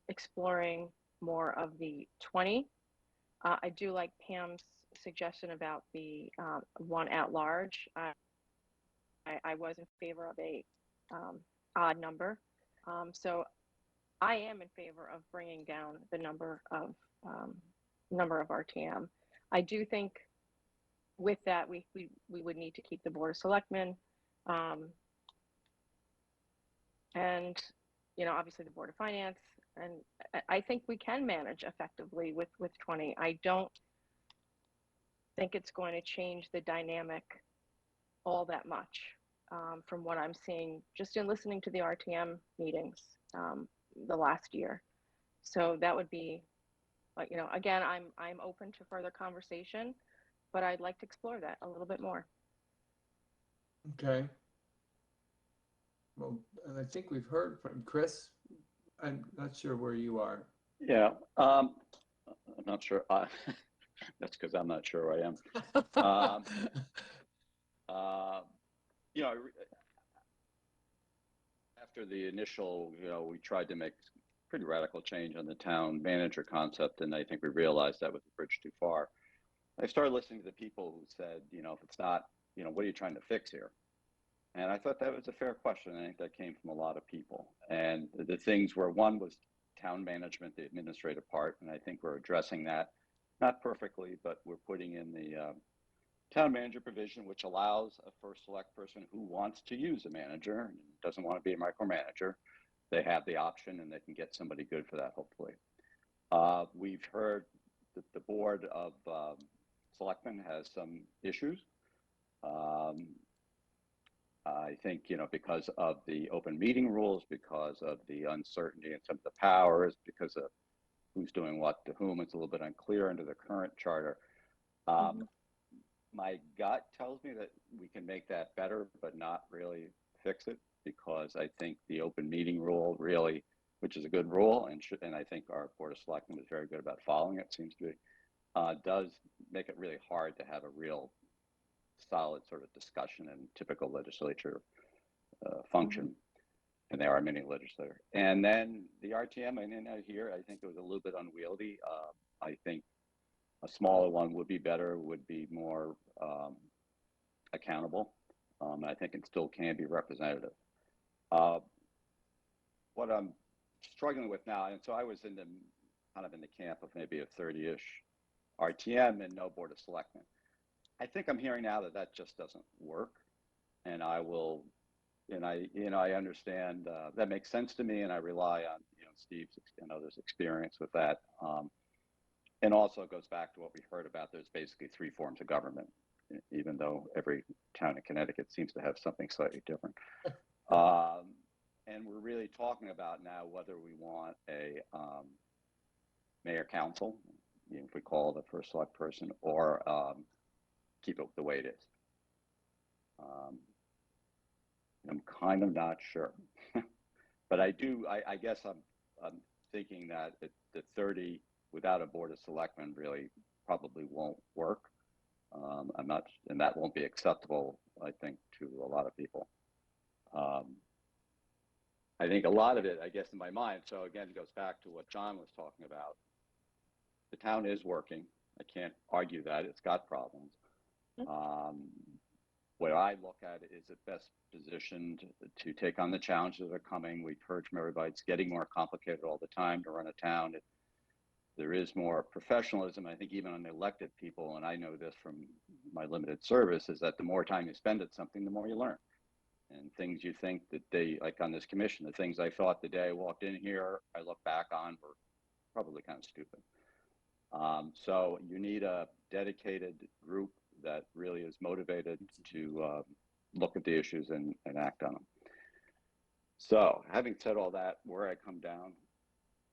exploring more of the 20. I do like Pam's suggestion about the one at large. I was in favor of a odd number. So I am in favor of bringing down the number of RTM. I do think with that we would need to keep the Board of Selectmen, and obviously the Board of Finance, and I think we can manage effectively with 20. I don't think it's going to change the dynamic all that much, from what I'm seeing just in listening to the RTM meetings the last year. So that would be, again, I'm open to further conversation, but I'd like to explore that a little bit more. Okay. Well, and I think we've heard from Chris. I'm not sure where you are. Yeah, I'm not sure. That's because I'm not sure where I am. After the initial, we tried to make pretty radical change on the town manager concept, and I think we realized that was a bridge too far. I started listening to the people who said, if it's not, what are you trying to fix here? And I thought that was a fair question. I think that came from a lot of people. And the things were, one was town management, the administrative part, and I think we're addressing that, not perfectly, but we're putting in the town manager provision, which allows a first select person who wants to use a manager and doesn't want to be a micromanager. They have the option, and they can get somebody good for that, hopefully. We've heard that the Board of Selectmen has some issues. I think, because of the open meeting rules, because of the uncertainty in some of the powers, because of who's doing what to whom, it's a little bit unclear under the current charter. My gut tells me that we can make that better, but not really fix it, because I think the open meeting rule really, which is a good rule, and I think our Board of Selectmen is very good about following it, seems to be, does make it really hard to have a real solid sort of discussion and typical legislature function. And there are many legislators. And then the RTM, and then here, I think it was a little bit unwieldy. I think a smaller one would be better, would be more accountable. I think it still can be representative. What I'm struggling with now, and so I was kind of in the camp of maybe a 30-ish RTM and no Board of Selectmen. I think I'm hearing now that that just doesn't work, and I will, and I understand that makes sense to me, and I rely on Steve's and others' experience with that. And also it goes back to what we heard about. There's basically 3 forms of government, even though every town in Connecticut seems to have something slightly different. And we're really talking about now whether we want a mayor council, if we call the first select person, or keep it the way it is. I'm kind of not sure, but I guess I'm thinking that the 30 without a Board of Selectmen really probably won't work. I'm not, and that won't be acceptable, I think, to a lot of people. I think a lot of it, I guess, in my mind, so again, it goes back to what John was talking about. The town is working. I can't argue that. It's got problems. What I look at is it best positioned to take on the challenges that are coming. We've heard from everybody, it's getting more complicated all the time to run a town. There is more professionalism. I think even on the elected people, and I know this from my limited service, is that the more time you spend at something, the more you learn. And things you think that like on this commission, the things I thought the day I walked in here, I look back on were probably kind of stupid. So you need a dedicated group that really is motivated to look at the issues and act on them. So having said all that, where I come down,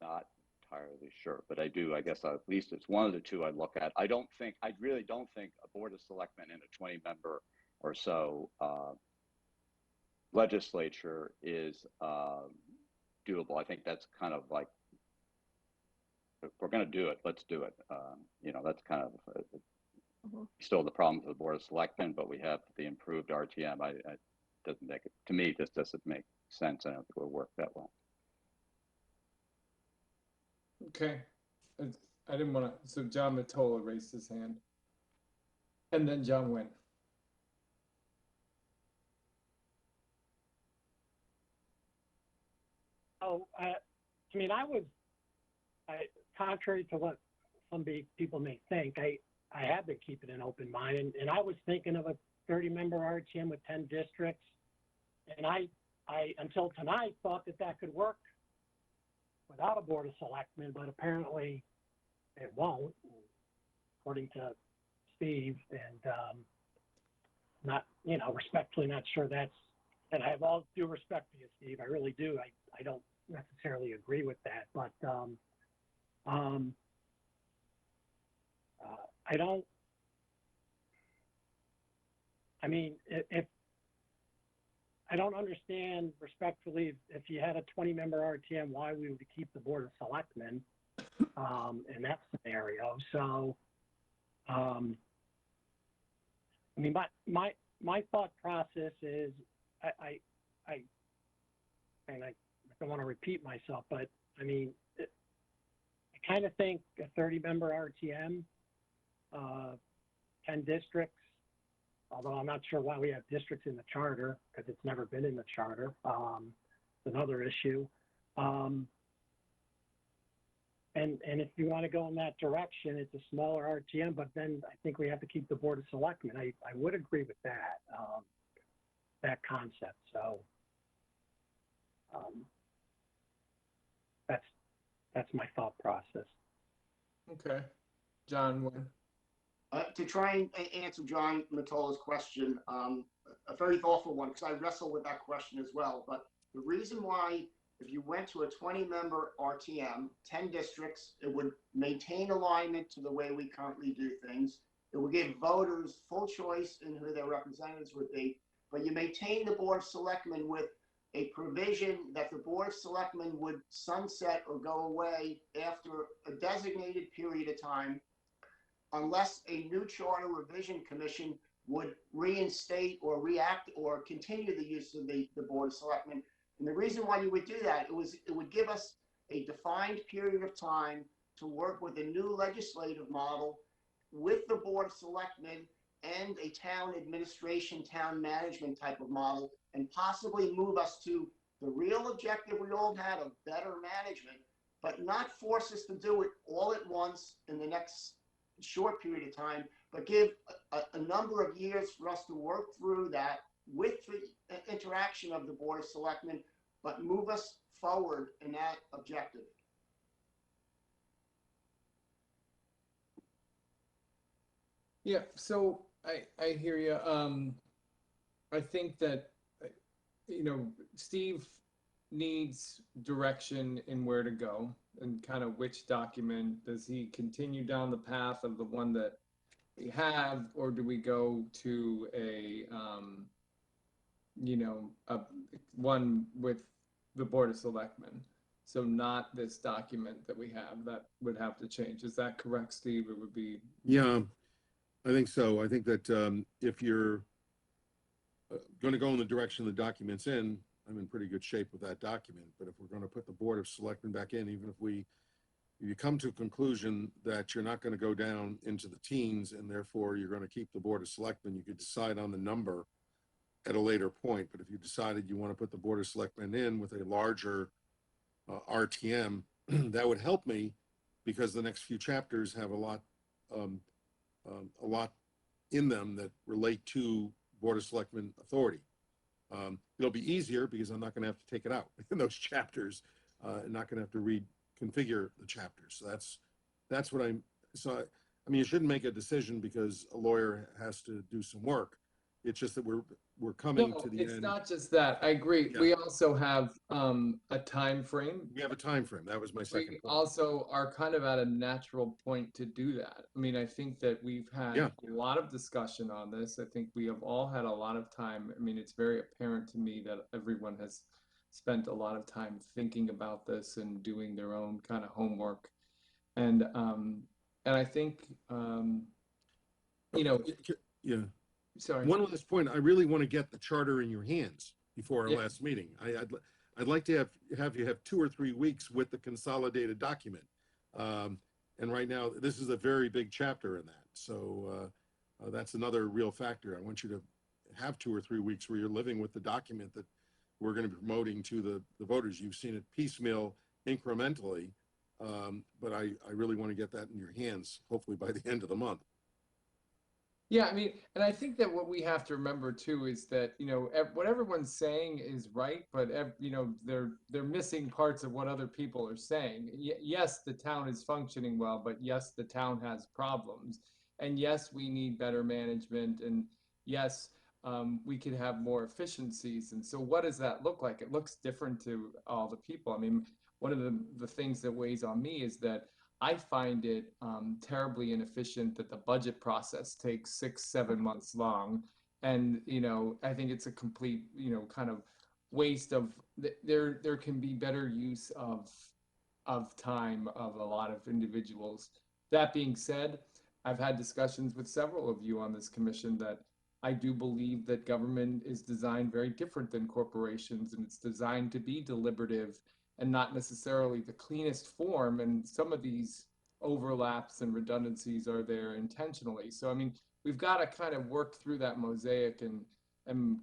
not entirely sure, but I guess at least it's one of the 2 I look at. I really don't think a Board of Selectmen in a 20-member or so legislature is doable. I think that's kind of like, if we're going to do it, let's do it. That's kind of still the problems with the Board of Selectmen, but we have the improved RTM. Doesn't make it, to me, this doesn't make sense. I don't think it will work that well. Okay. I didn't want to, so John Matola raised his hand. And then John Wynn. Oh, contrary to what some people may think, I have been keeping an open mind, and I was thinking of a 30-member RTM with 10 districts, and I until tonight thought that could work without a Board of Selectmen, but apparently it won't, according to Steve, and respectfully not sure that's, and I have all due respect for you, Steve, I really do. I don't necessarily agree with that, but if I don't understand respectfully if you had a 20-member RTM, why we would keep the Board of Selectmen in that scenario. So, my thought process is I don't want to repeat myself, but I kind of think a 30-member RTM, 10 districts, although I'm not sure why we have districts in the charter, because it's never been in the charter. It's another issue. And if you want to go in that direction, it's a smaller RTM, but then I think we have to keep the Board of Selectmen. I would agree with that concept. So that's my thought process. Okay. John Wynn. To try and answer John Matola's question, a very thoughtful one, because I wrestle with that question as well. But the reason why, if you went to a 20-member RTM, 10 districts, it would maintain alignment to the way we currently do things. It would give voters full choice in who their representatives would be. But you maintain the Board of Selectmen with a provision that the Board of Selectmen would sunset or go away after a designated period of time, unless a new charter revision commission would reinstate or react or continue the use of the Board of Selectmen. And the reason why you would do that, it would give us a defined period of time to work with a new legislative model with the Board of Selectmen and a town administration, town management type of model, and possibly move us to the real objective we all had of better management, but not force us to do it all at once in the next short period of time, but give a number of years for us to work through that with the interaction of the Board of Selectmen, but move us forward in that objective. Yeah, so I hear you. I think that, Steve needs direction in where to go and kind of which document. Does he continue down the path of the one that we have, or do we go to a one with the Board of Selectmen? So not this document that we have, that would have to change. Is that correct, Steve? It would be. Yeah, I think so. I think that if you're going to go in the direction the document's in, I'm in pretty good shape with that document. But if we're going to put the Board of Selectmen back in, even if you come to a conclusion that you're not going to go down into the teens and therefore you're going to keep the Board of Selectmen, you could decide on the number at a later point. But if you decided you want to put the Board of Selectmen in with a larger RTM, that would help me, because the next few chapters have a lot in them that relate to Board of Selectmen authority. It'll be easier because I'm not going to have to take it out in those chapters, and not going to have to reconfigure the chapters. So that's what I mean, you shouldn't make a decision because a lawyer has to do some work. It's just that we're coming to the end. It's not just that. I agree. Yeah. We also have a time frame. We have a time frame. That was my second We point. also are kind of at a natural point to do that. I mean, I think that we've had a lot of discussion on this. I think we have all had a lot of time. I mean, it's very apparent to me that everyone has spent a lot of time thinking about this and doing their own kind of homework. And I think Yeah. sorry. One last point. I really want to get the charter in your hands before our last meeting. I'd like to have you have 2 or 3 weeks with the consolidated document. And right now, this is a very big chapter in that. So that's another real factor. I want you to have 2 or 3 weeks where you're living with the document that we're going to be promoting to the voters. You've seen it piecemeal, incrementally, but I really want to get that in your hands, hopefully by the end of the month. Yeah, I mean, and I think that what we have to remember too is that, what everyone's saying is right, but they're missing parts of what other people are saying. Yes, the town is functioning well, but yes, the town has problems. And yes, we need better management, and yes, we could have more efficiencies. And so what does that look like? It looks different to all the people. I mean, one of the things that weighs on me is that I find it terribly inefficient that the budget process takes 6-7 months long. And, I think it's a complete, kind of waste of, there can be better use of time of a lot of individuals. That being said, I've had discussions with several of you on this commission that I do believe that government is designed very different than corporations, and it's designed to be deliberative and not necessarily the cleanest form. And some of these overlaps and redundancies are there intentionally. So, I mean, we've got to kind of work through that mosaic and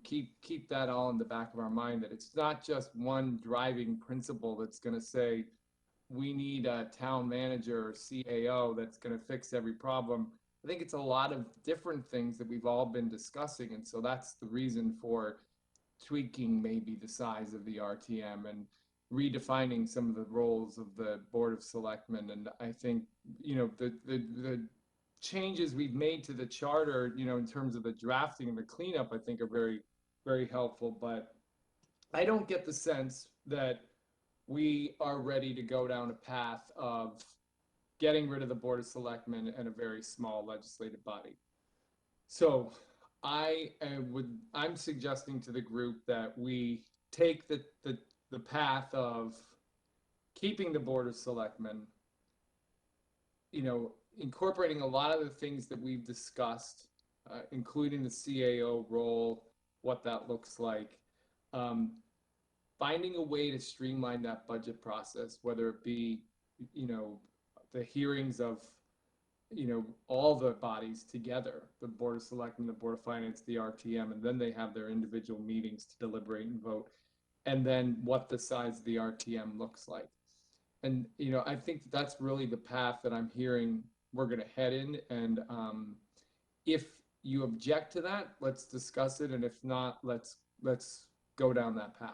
keep that all in the back of our mind, that it's not just one driving principle that's going to say, we need a town manager or CAO that's going to fix every problem. I think it's a lot of different things that we've all been discussing. And so that's the reason for tweaking maybe the size of the RTM and redefining some of the roles of the Board of Selectmen. And I think, the changes we've made to the charter, in terms of the drafting and the cleanup, I think are very, very helpful. But I don't get the sense that we are ready to go down a path of getting rid of the Board of Selectmen and a very small legislative body. So I'm suggesting to the group that we take the path of keeping the Board of Selectmen, incorporating a lot of the things that we've discussed, including the CAO role, what that looks like, finding a way to streamline that budget process, whether it be, the hearings of, all the bodies together, the Board of Selectmen, the Board of Finance, the RTM, and then they have their individual meetings to deliberate and vote. And then what the size of the RTM looks like. And, I think that's really the path that I'm hearing we're going to head in. And if you object to that, let's discuss it. And if not, let's go down that path.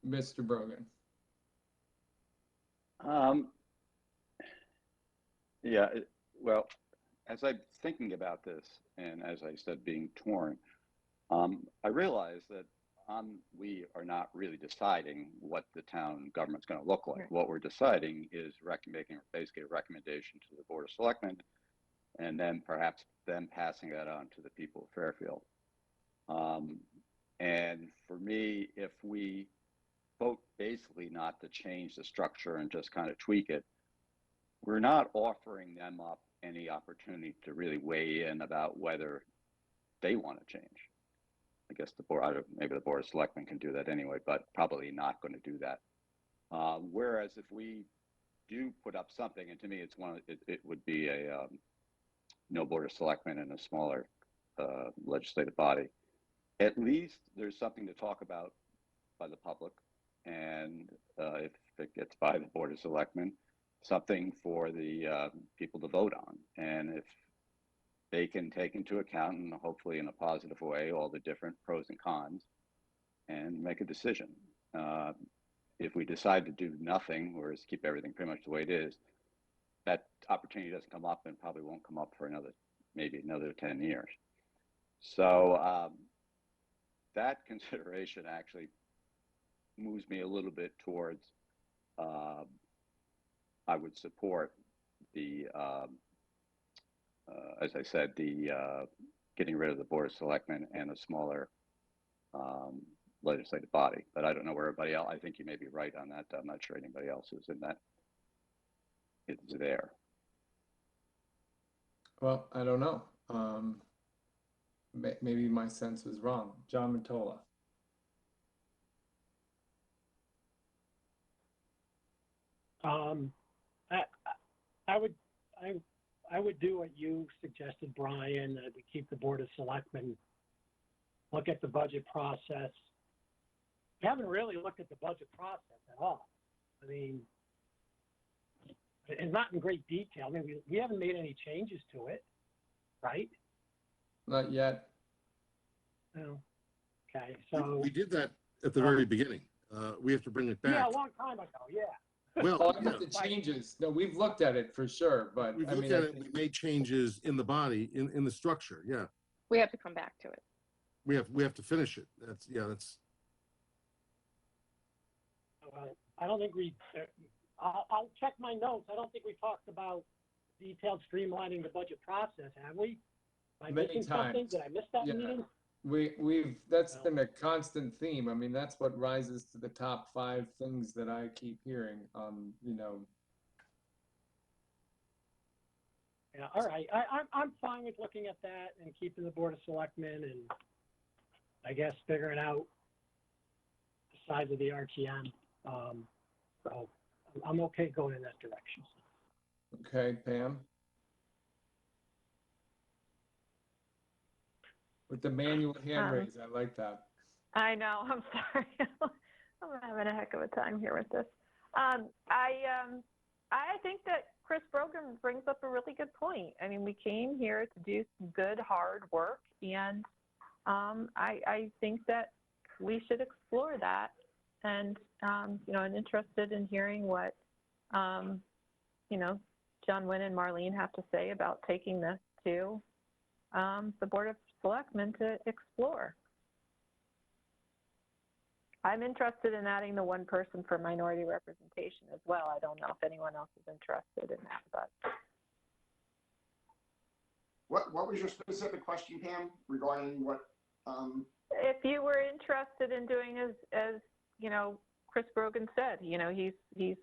Mr. Brogan. Yeah, well, as I'm thinking about this, and as I said, being torn, I realize that we are not really deciding what the town government's going to look like. Right. What we're deciding is making basically a recommendation to the Board of Selectmen, and then perhaps them passing that on to the people of Fairfield. And for me, if we vote basically not to change the structure and just kind of tweak it, we're not offering them up any opportunity to really weigh in about whether they want to change. I guess the board, maybe the Board of Selectmen can do that anyway, but probably not going to do that. Whereas if we do put up something, and to me, it would be a no Board of Selectmen and a smaller legislative body. At least there's something to talk about by the public, and if it gets by the Board of Selectmen, something for the people to vote on. And if they can take into account, and hopefully in a positive way, all the different pros and cons and make a decision. If we decide to do nothing or just keep everything pretty much the way it is, that opportunity doesn't come up and probably won't come up for maybe another 10 years. So that consideration actually moves me a little bit towards I would support the as I said, the getting rid of the Board of Selectmen and a smaller legislative body. But I don't know where everybody else, I think you may be right on that. I'm not sure anybody else is in that. It's there. Well, I don't know. Maybe my sense was wrong. John Matola. I would do what you suggested, Brian, that we keep the Board of Selectmen, look at the budget process. We haven't really looked at the budget process at all. I mean, it's not in great detail. I mean, we haven't made any changes to it, right? Not yet. No. Okay, so. We did that at the very beginning. We have to bring it back. Yeah, a long time ago, yeah. Well, Oh, I yeah. got the changes. No, we've looked at it for sure, but We've I looked mean, at it, we made changes in the body, in the structure, yeah. We have to come back to it. We have to finish it. That's. I don't think I'll check my notes. I don't think we talked about detailed streamlining the budget process, have we? Am I Many missing something? times. Did I miss that Yeah. meeting? That's No. been a constant theme. I mean, that's what rises to the top 5 things that I keep hearing. You know. Yeah, all right. I'm fine with looking at that and keeping the Board of Selectmen and I guess figuring out the size of the RTM. So I'm okay going in that direction. Okay, Pam. With the manual hand raise, I like that. I know. I'm sorry. I'm having a heck of a time here with this. I think that Chris Brogan brings up a really good point. I mean, we came here to do some good, hard work, and I think that we should explore that. And you know, I'm interested in hearing what you know, John Wynn and Marlene have to say about taking this to the Board of Selectmen to explore. I'm interested in adding the one person for minority representation as well. I don't know if anyone else is interested in that, but. What was your specific question, Pam, regarding what? If you were interested in doing as you know, Chris Brogan said, you know, he's, you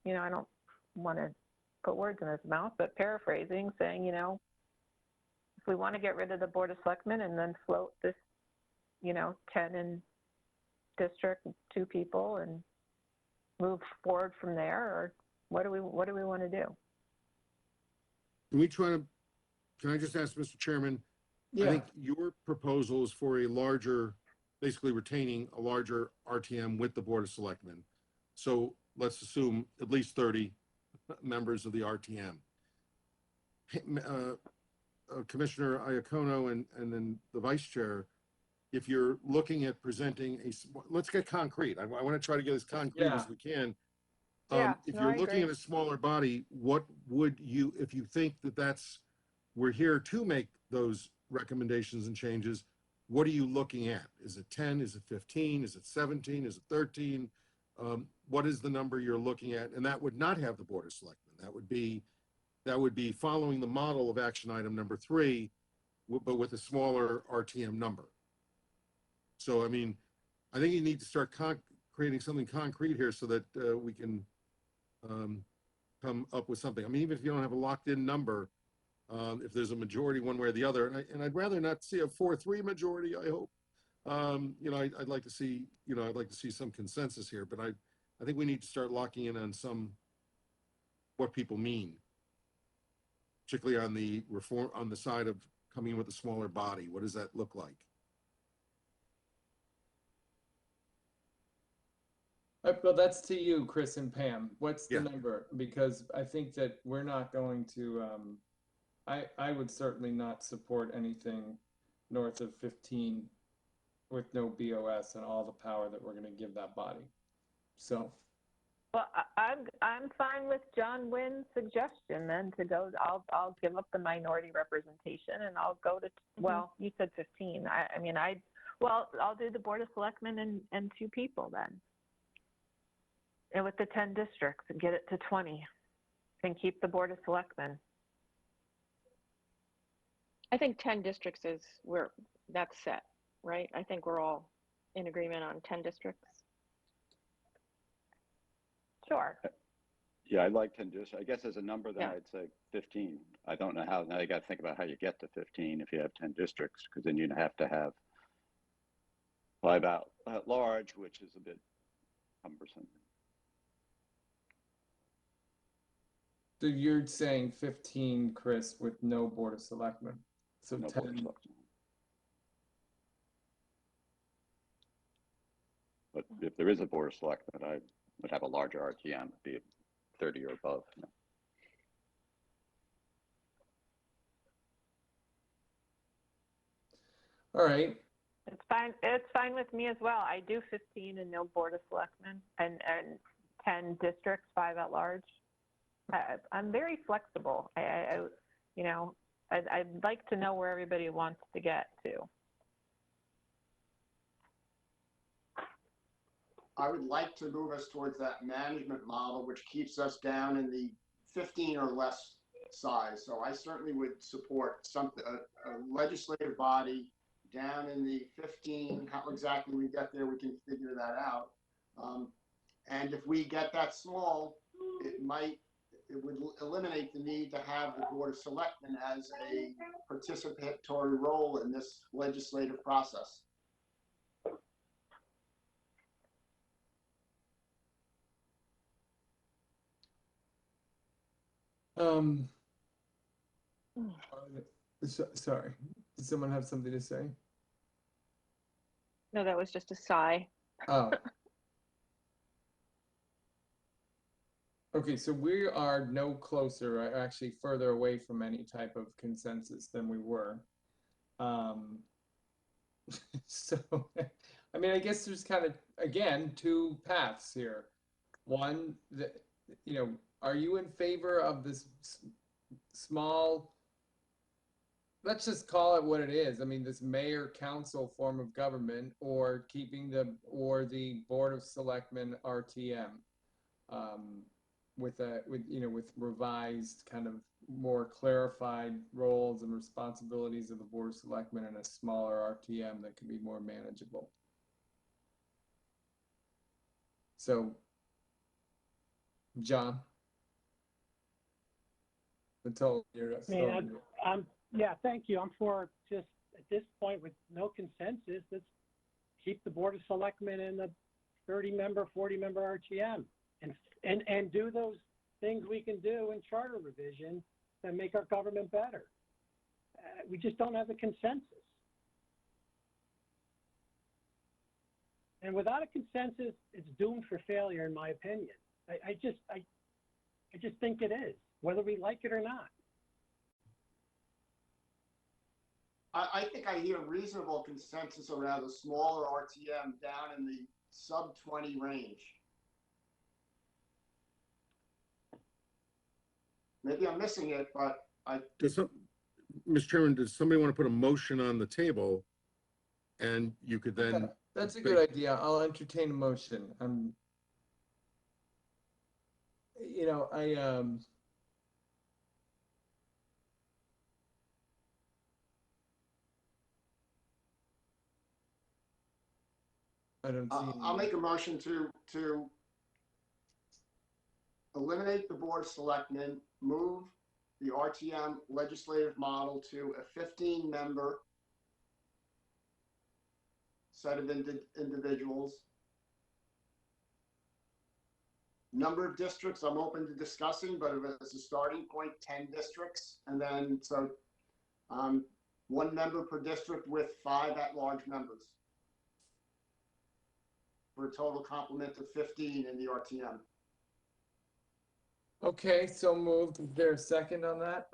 know, I don't want to put words in his mouth, but paraphrasing, saying, you know, if we want to get rid of the Board of Selectmen and then float this, you know, 10 in district, 2 people, and move forward from there, or what do we want to do? Can I just ask, Mr. Chairman? Yeah. I think your proposal is for a larger, basically retaining a larger RTM with the Board of Selectmen. So let's assume at least 30 members of the RTM. Commissioner Iacono and then the vice chair, if you're looking at presenting let's get concrete. I want to try to get as concrete as we can. If you're looking at a smaller body, what would you, if you think we're here to make those recommendations and changes, what are you looking at? Is it 10? Is it 15? Is it 17? Is it 13? What is the number you're looking at? And that would not have the Board of Selectmen. That would be following the model of action item number 3, but with a smaller RTM number. So, I mean, I think you need to start creating something concrete here so that we can come up with something. I mean, even if you don't have a locked-in number, if there's a majority one way or the other, and I'd rather not see a 4-3 majority, I hope. You know, I'd like to see, I'd like to see some consensus here, but I think we need to start locking in on what people mean, particularly on the reform, on the side of coming in with a smaller body. What does that look like? Well, that's to you, Chris and Pam. What's the number? Because I think that we're not going to, I would certainly not support anything north of 15 with no BOS and all the power that we're going to give that body. So. Well, I'm fine with John Wynn's suggestion then to go. I'll give up the minority representation and I'll go to. Well, you said 15. I'll do the Board of Selectmen and 2 people then. And with the 10 districts, and get it to 20, and keep the Board of Selectmen. I think 10 districts is where that's set, right? I think we're all in agreement on 10 districts. Sure. Yeah, I like 10 districts. I guess as a number, then I'd say 15. I don't know how. Now you got to think about how you get to 15 if you have 10 districts, because then you'd have to have 5 at large, which is a bit cumbersome. So you're saying 15, Chris, with no Board of Selectmen. So No 10. Board of Selectmen. But if there is a Board of Selectmen, I would have a larger RTM, be it 30 or above. All right. It's fine. It's fine with me as well. I do 15 and no Board of Selectmen, and 10 districts, 5 at large. I'm very flexible. I'd like to know where everybody wants to get to. I would like to move us towards that management model, which keeps us down in the 15 or less size. So I certainly would support a legislative body down in the 15. How exactly we get there, we can figure that out. And if we get that small, it would eliminate the need to have the Board of Selectmen as a participatory role in this legislative process. Sorry. Does someone have something to say? No, that was just a sigh. Oh. Okay, so we are no closer, or actually further away from any type of consensus than we were. So, I mean, I guess there's kind of, again, 2 paths here. One, are you in favor of this small, let's just call it what it is. I mean, this mayor council form of government, or keeping the Board of Selectmen RTM, with revised kind of more clarified roles and responsibilities of the Board of Selectmen and a smaller RTM that can be more manageable. So, John, until you're yeah, thank you. I'm for just at this point with no consensus, let's keep the Board of Selectmen in the 30-member, 40-member RTM and do those things we can do in charter revision that make our government better. We just don't have a consensus. And without a consensus, it's doomed for failure, in my opinion. I just think it is, whether we like it or not. I think I hear reasonable consensus around a smaller RTM down in the sub 20 range. Maybe I'm missing it, but Mr. Chairman, does somebody want to put a motion on the table? And you could then. Okay, that's a good idea. I'll entertain a motion. I don't see. I'll make a motion to eliminate the Board of Selectmen, move the RTM legislative model to a 15-member set of individuals. Number of districts, I'm open to discussing, but as a starting point, 10 districts. And then, so 1 member per district with 5 at-large members, for a total complement of 15 in the RTM. Okay, so moved. Is there a second on that?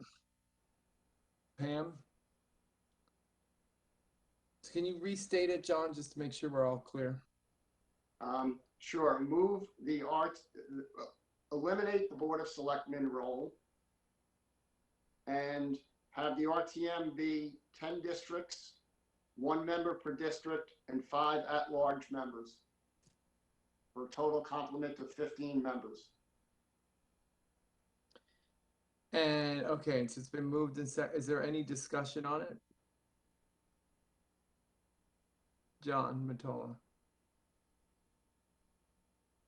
Pam? Can you restate it, John, just to make sure we're all clear? Sure. Move eliminate the Board of Selectmen role and have the RTM be 10 districts, 1 member per district, and 5 at-large members, for a total complement of 15 members. And okay, so it's been moved and is there any discussion on it? John Matola.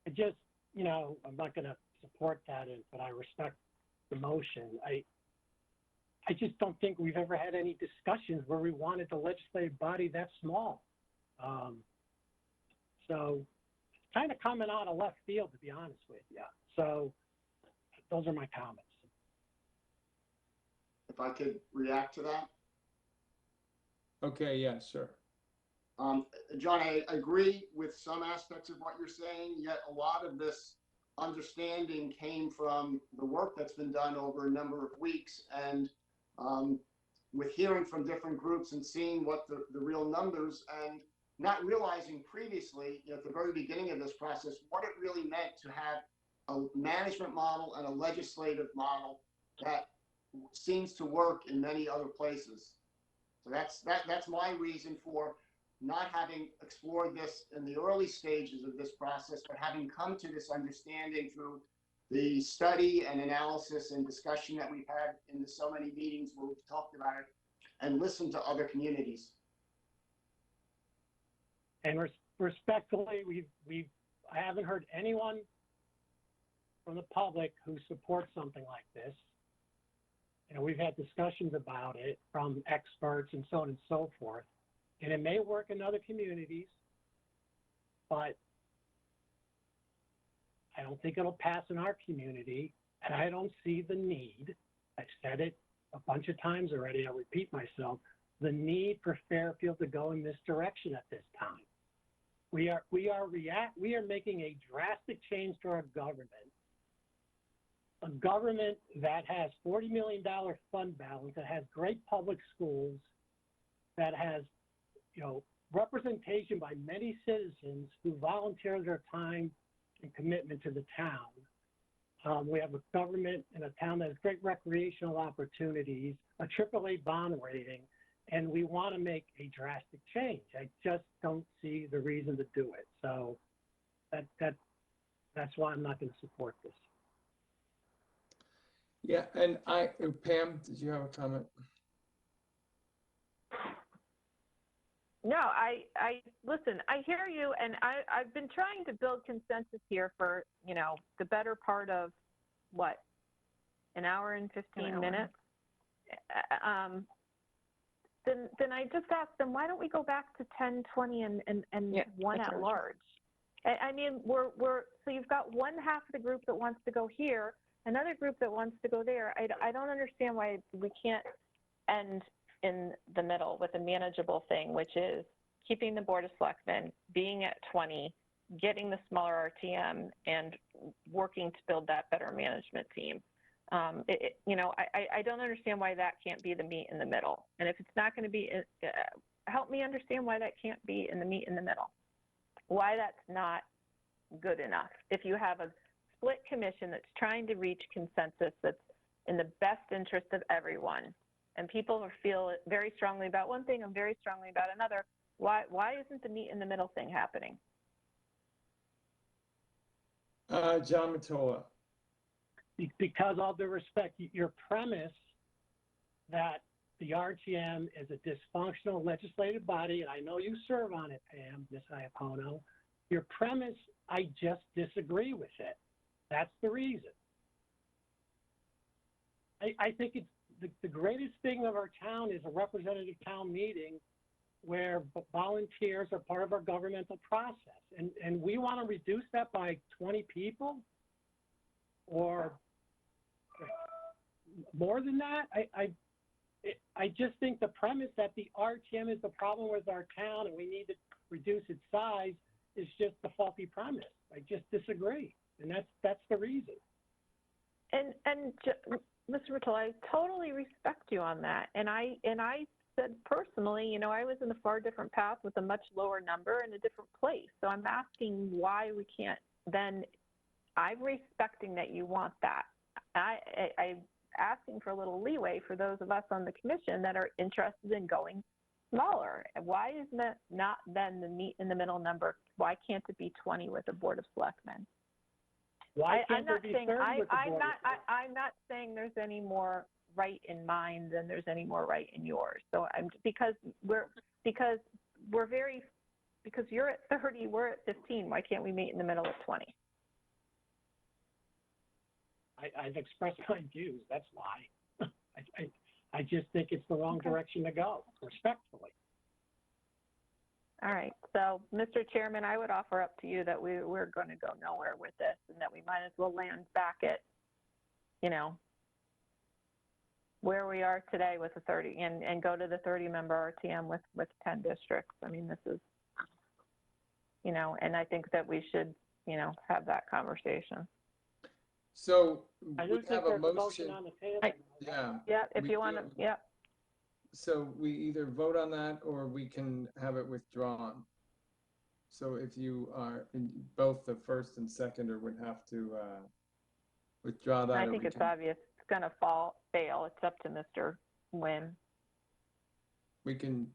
I just, I'm not going to support that, but I respect the motion. I just don't think we've ever had any discussions where we wanted the legislative body that small. So it's kind of coming out of left field, to be honest with you. So those are my comments. If I could react to that. Okay, yeah, sure. John, I agree with some aspects of what you're saying, yet a lot of this understanding came from the work that's been done over a number of weeks, and with hearing from different groups and seeing what the real numbers, and not realizing previously at the very beginning of this process what it really meant to have a management model and a legislative model that seems to work in many other places. So that's my reason for not having explored this in the early stages of this process, but having come to this understanding through the study and analysis and discussion that we've had in so many meetings where we've talked about it and listened to other communities. And respectfully, I haven't heard anyone from the public who supports something like this. We've had discussions about it from experts and so on and so forth. And it may work in other communities, but I don't think it'll pass in our community. And I don't see the need. I've said it a bunch of times already. I'll repeat myself. The need for Fairfield to go in this direction at this time. We are making a drastic change to our government. A government that has $40 million fund balance, that has great public schools, that has, representation by many citizens who volunteer their time and commitment to the town. We have a government in a town that has great recreational opportunities, a AAA bond rating, and we want to make a drastic change. I just don't see the reason to do it. So that's why I'm not going to support this. Yeah, and Pam, did you have a comment? No, I listen, I hear you, and I've been trying to build consensus here for, the better part of what, an hour and 15 minutes. Then I just asked them, why don't we go back to 10, 20, and Yeah, one that's at what large? I mean, so you've got one half of the group that wants to go here, another group that wants to go there. I don't understand why we can't end in the middle with a manageable thing, which is keeping the Board of Selectmen, being at 20, getting the smaller RTM and working to build that better management team. I don't understand why that can't be the meat in the middle. And if it's not going to be, help me understand why that can't be in the meat in the middle. Why that's not good enough. If you have a split commission that's trying to reach consensus that's in the best interest of everyone, and people feel very strongly about one thing and very strongly about another, why isn't the meat in the middle thing happening? John Matola. Because all due respect, your premise that the RTM is a dysfunctional legislative body, and I know you serve on it, Pam, Ms. Iapono, your premise, I just disagree with it. That's the reason. I think it's the greatest thing of our town is a representative town meeting where volunteers are part of our governmental process. And we want to reduce that by 20 people or more than that. I just think the premise that the RTM is the problem with our town and we need to reduce its size is just the faulty premise. I just disagree, and that's the reason. And Mr. Matola, I totally respect you on that. And I said personally, I was in a far different path with a much lower number in a different place. So I'm asking why we can't then. I'm respecting that you want that. I'm asking for a little leeway for those of us on the commission that are interested in going smaller. Why isn't that not then the meat in the middle number? Why can't it be 20 with a board of selectmen? Why I'm can't there not be saying 30 with the board? I'm not saying there's any more right in mine than there's any more right in yours. So because you're at 30, we're at 15. Why can't we meet in the middle at 20? I've expressed my views. That's why. I just think it's the wrong direction to go, respectfully. All right. So, Mr. Chairman, I would offer up to you that we're going to go nowhere with this and that we might as well land back at, where we are today with the 30 and go to the 30-member RTM with 10 districts. I mean, this is, and I think that we should, have that conversation. So I we do think have a there's a motion motion. on the table. Yeah. Yeah, if we you want to, do. yeah. So we either vote on that or we can have it withdrawn. So if you are in both the first and seconder would have to withdraw that. I think it's obvious it's going to fail. It's up to Mr. Nguyen. We can.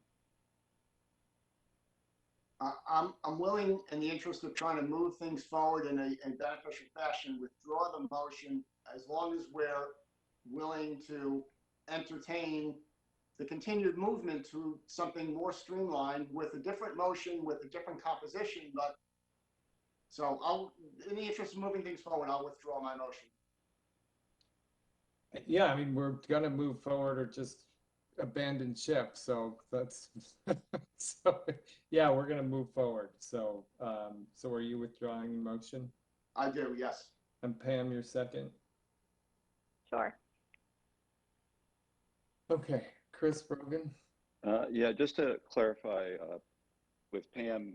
I'm willing, in the interest of trying to move things forward in a beneficial fashion, withdraw the motion as long as we're willing to entertain the continued movement to something more streamlined with a different motion, with a different composition. But so in the interest of moving things forward, I'll withdraw my motion. Yeah, I mean, we're gonna move forward or just abandon ship. So that's so yeah, we're gonna move forward. So so are you withdrawing the motion? I do, yes. And Pam, your second? Sure. Okay, Chris Brogan. Yeah, just to clarify, with Pam,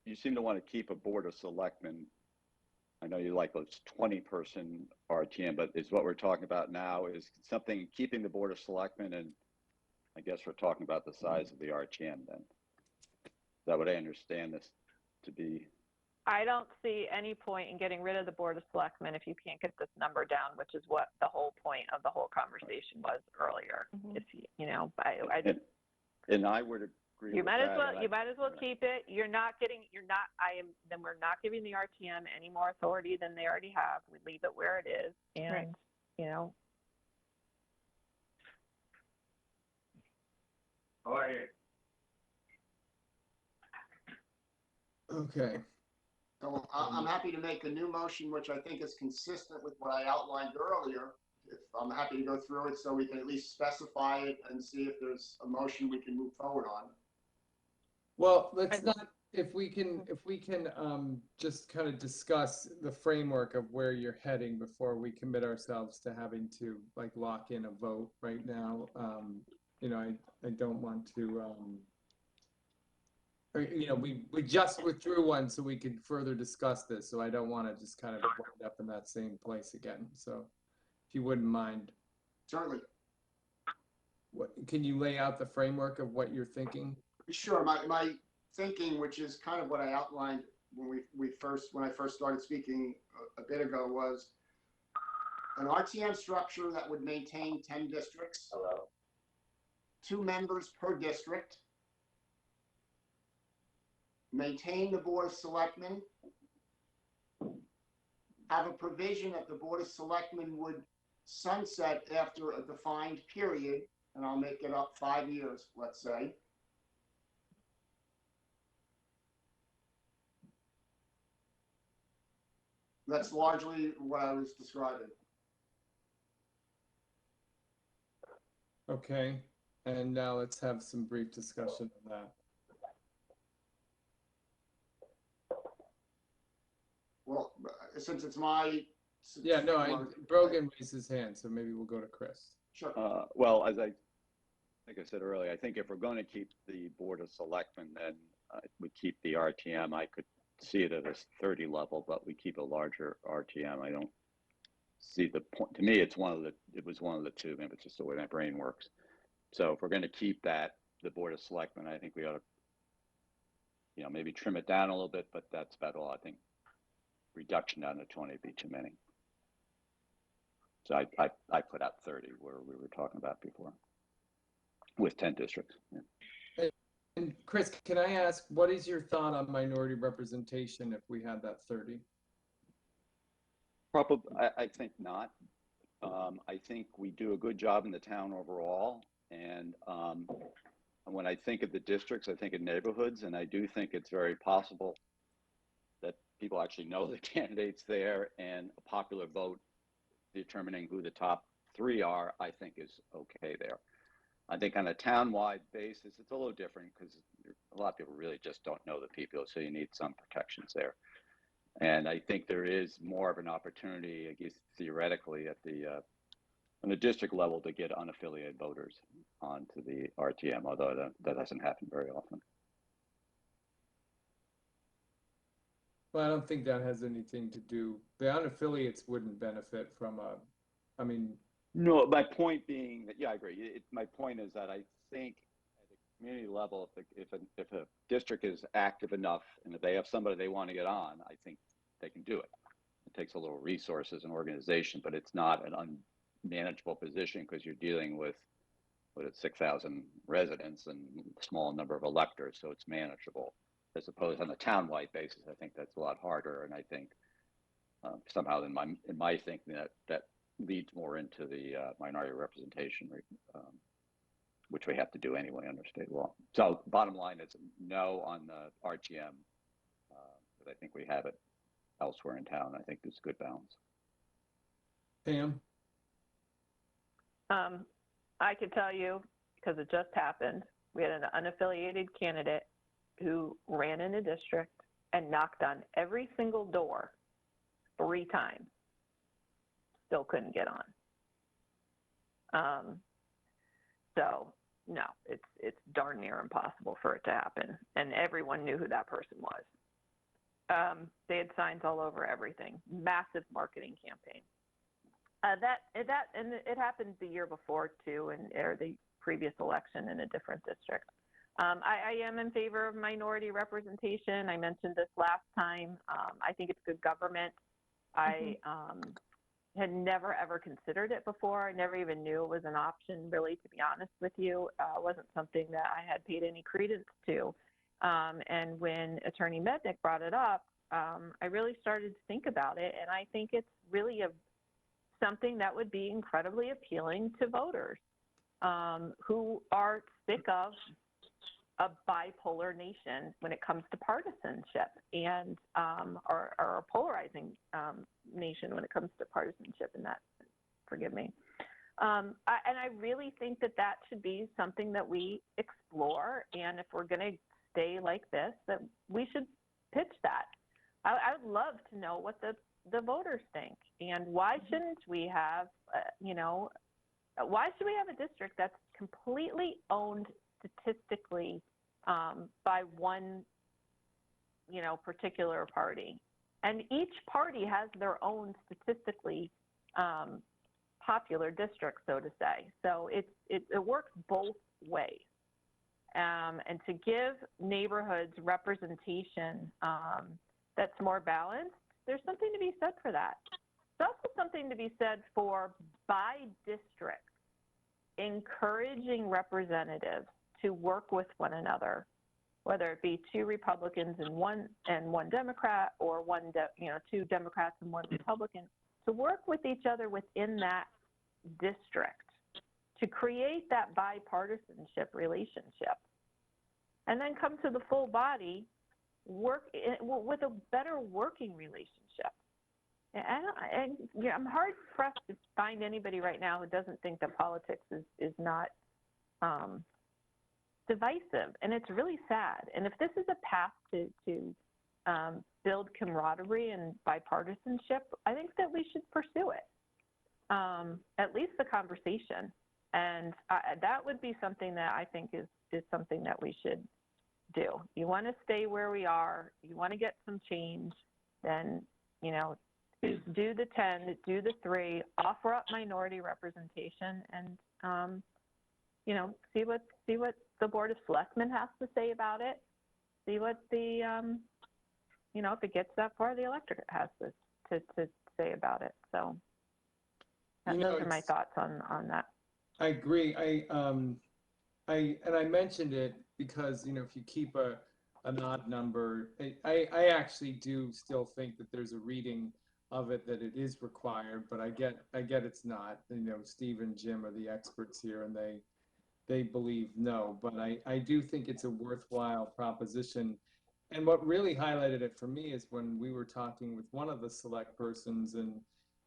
you seem to want to keep a board of selectmen. I know you like those 20-person RTM, but is what we're talking about now is something keeping the board of selectmen, and I guess we're talking about the size of the RTM then. Is that what I understand this to be? I don't see any point in getting rid of the Board of Selectmen if you can't get this number down, which is what the whole point of the whole conversation was earlier. Mhm. If I just, And I would agree. you with might that, as well and you might as well keep it. We're not giving the RTM any more authority than they already have. We leave it where it is, and All right. Okay. So I'm happy to make a new motion, which I think is consistent with what I outlined earlier. If I'm happy to go through it so we can at least specify it and see if there's a motion we can move forward on. Well, let's not, if we can just kind of discuss the framework of where you're heading before we commit ourselves to having to like lock in a vote right now. I don't want to, or, we just withdrew one so we could further discuss this, so I don't want to just kind of wind up in that same place again. So if you wouldn't mind, Certainly. can you lay out the framework of what you're thinking? Sure. My thinking, which is kind of what I outlined when when I first started speaking a bit ago, was an RTM structure that would maintain 10 districts. Hello. 2 members per district. Maintain the Board of Selectmen. Have a provision that the Board of Selectmen would sunset after a defined period, and I'll make it up 5 years, let's say. That's largely what I was describing. Okay, and now let's have some brief discussion on that. Well, since it's my... Yeah, no, Brogan raised his hand, so maybe we'll go to Chris. Sure. Well, like I said earlier, I think if we're going to keep the Board of Selectmen, then we keep the RTM. I could see it at a 30 level, but we keep a larger RTM. I don't see the point. To me, it was one of the two. Maybe it's just the way my brain works. So if we're going to keep that, the Board of Selectmen, I think we ought to, maybe trim it down a little bit, but that's about all. I think reduction down to 20 would be too many. So I put out 30 where we were talking about before with 10 districts. Yeah. And Chris, can I ask, what is your thought on minority representation if we had that 30? Probably, I think not. I think we do a good job in the town overall. And when I think of the districts, I think of neighborhoods, and I do think it's very possible that people actually know the candidates there, and a popular vote determining who the top 3 are, I think is okay there. I think on a town-wide basis, it's a little different because a lot of people really just don't know the people, so you need some protections there. And I think there is more of an opportunity, I guess, theoretically at on the district level to get unaffiliated voters onto the RTM, although that doesn't happen very often. Well, I don't think that has anything to do, the unaffiliates wouldn't benefit from No, my point being that, yeah, I agree. My point is that I think at the community level, if a district is active enough and if they have somebody they want to get on, I think they can do it. It takes a little resources and organization, but it's not an unmanageable position because you're dealing with 6,000 residents and a small number of electors, so it's manageable. As opposed on a town-wide basis, I think that's a lot harder, and I think somehow in my thinking that leads more into the minority representation, which we have to do anyway under state law. So bottom line is no on the RTM, but I think we have it elsewhere in town. I think there's good balance. Pam? I could tell you, because it just happened, we had an unaffiliated candidate who ran in a district and knocked on every single door 3 times. Still couldn't get on. So no, it's darn near impossible for it to happen. And everyone knew who that person was. They had signs all over everything. Massive marketing campaign. And it happened the year before too, or the previous election in a different district. I am in favor of minority representation. I mentioned this last time. I think it's good government. I had never ever considered it before. I never even knew it was an option, really, to be honest with you. It wasn't something that I had paid any credence to. And when Attorney Mednick brought it up, I really started to think about it, and I think it's really something that would be incredibly appealing to voters who are sick of a bipolar nation when it comes to partisanship, and or a polarizing nation when it comes to partisanship. And that, forgive me. And I really think that should be something that we explore. And if we're going to stay like this, that we should pitch that. I would love to know what the voters think, and why shouldn't we have, why should we have a district that's completely owned statistically by one, particular party. And each party has their own statistically popular district, so to say. So it works both ways. And to give neighborhoods representation that's more balanced, there's something to be said for that. There's also something to be said for, by district, encouraging representatives to work with one another, whether it be two Republicans and one Democrat, or two Democrats and one Republican, to work with each other within that district to create that bipartisanship relationship, and then come to the full body, work with a better working relationship. I'm hard pressed to find anybody right now who doesn't think that politics is not divisive, and it's really sad. And if this is a path to build camaraderie and bipartisanship, I think that we should pursue it, at least the conversation. And that would be something that I think is something that we should do. You want to stay where we are, you want to get some change, then, do the 10, do the 3, offer up minority representation, and, see what the Board of Selectmen has to say about it, see what the, if it gets that far, the electorate has to say about it. So those are my thoughts on that. I agree. I mentioned it because, if you keep an odd number, I actually do still think that there's a reading of it that it is required, but I get it's not. Steve and Jim are the experts here, and they believe no, but I do think it's a worthwhile proposition. And what really highlighted it for me is when we were talking with one of the select persons, and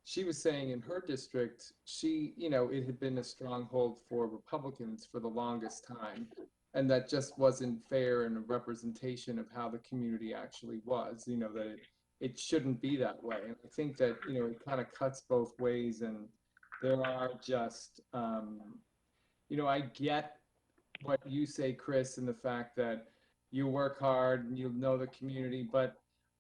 she was saying in her district, it had been a stronghold for Republicans for the longest time, and that just wasn't fair and a representation of how the community actually was, that it shouldn't be that way. And I think that, it kind of cuts both ways, and there are just, I get what you say, Chris, and the fact that you work hard and you know the community, but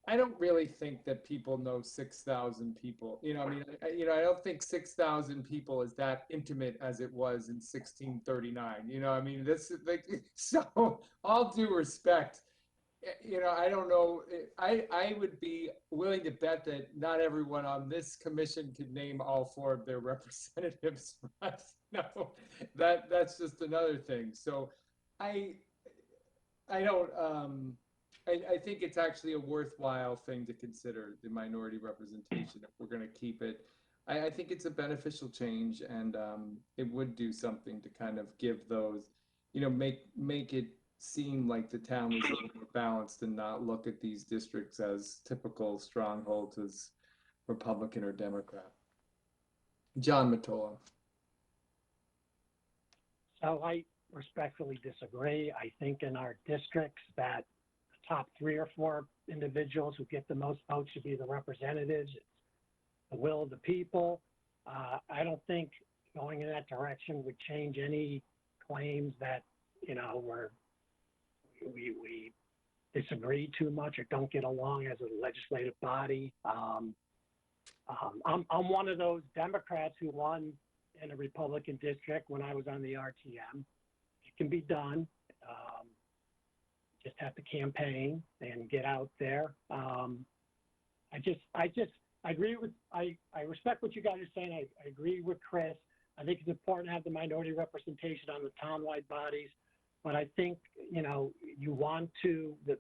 I don't really think that people know 6,000 people. I don't think 6,000 people is that intimate as it was in 1639. This is like, so all due respect, I don't know. I would be willing to bet that not everyone on this commission could name all 4 of their representatives. No, that's just another thing. So I don't. I think it's actually a worthwhile thing to consider, the minority representation, if we're going to keep it. I think it's a beneficial change, and it would do something to kind of give those, make it seem like the town was a little more balanced and not look at these districts as typical strongholds as Republican or Democrat. John Matola. So I respectfully disagree. I think in our districts that the top 3 or 4 individuals who get the most votes should be the representatives. It's the will of the people. I don't think going in that direction would change any claims that, we disagree too much or don't get along as a legislative body. I'm one of those Democrats who won in a Republican district when I was on the RTM. It can be done. Just have to campaign and get out there. I respect what you guys are saying. I agree with Chris. I think it's important to have the minority representation on the townwide bodies, but I think, you want to, the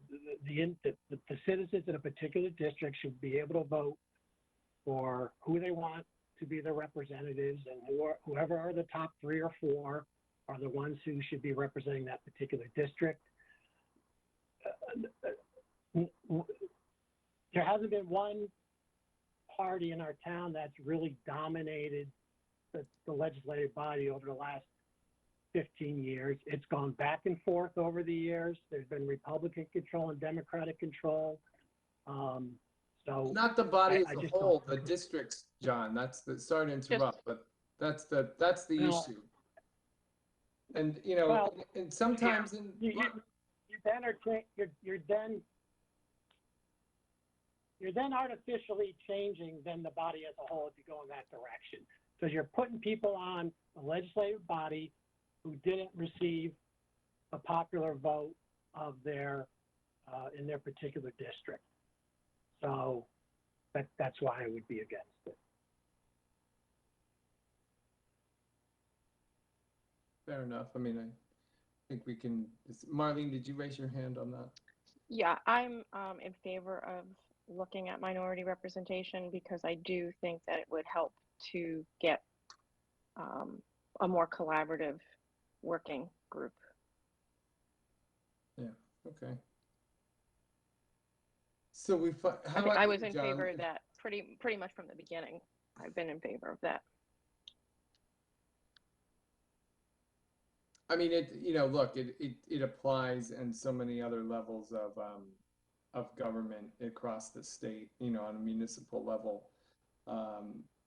citizens in a particular district should be able to vote for who they want to be their representatives, and whoever are the top 3 or 4 are the ones who should be representing that particular district. There hasn't been one party in our town that's really dominated the legislative body over the last 15 years. It's gone back and forth over the years. There's been Republican control and Democratic control. So not the body as a whole, the districts, John. Sorry to interrupt, but that's the issue. And and sometimes then are you're then artificially changing then the body as a whole if you go in that direction. Because you're putting people on the legislative body who didn't receive a popular vote of their in their particular district. So that's why I would be against it. Fair enough. I mean, I think we can. Marlene, did you raise your hand on that? Yeah, I'm in favor of looking at minority representation because I do think that it would help to get a more collaborative working group. Yeah. Okay. So I was in favor of that pretty much from the beginning. I've been in favor of that. I mean, look, it applies in so many other levels of government across the state, on a municipal level,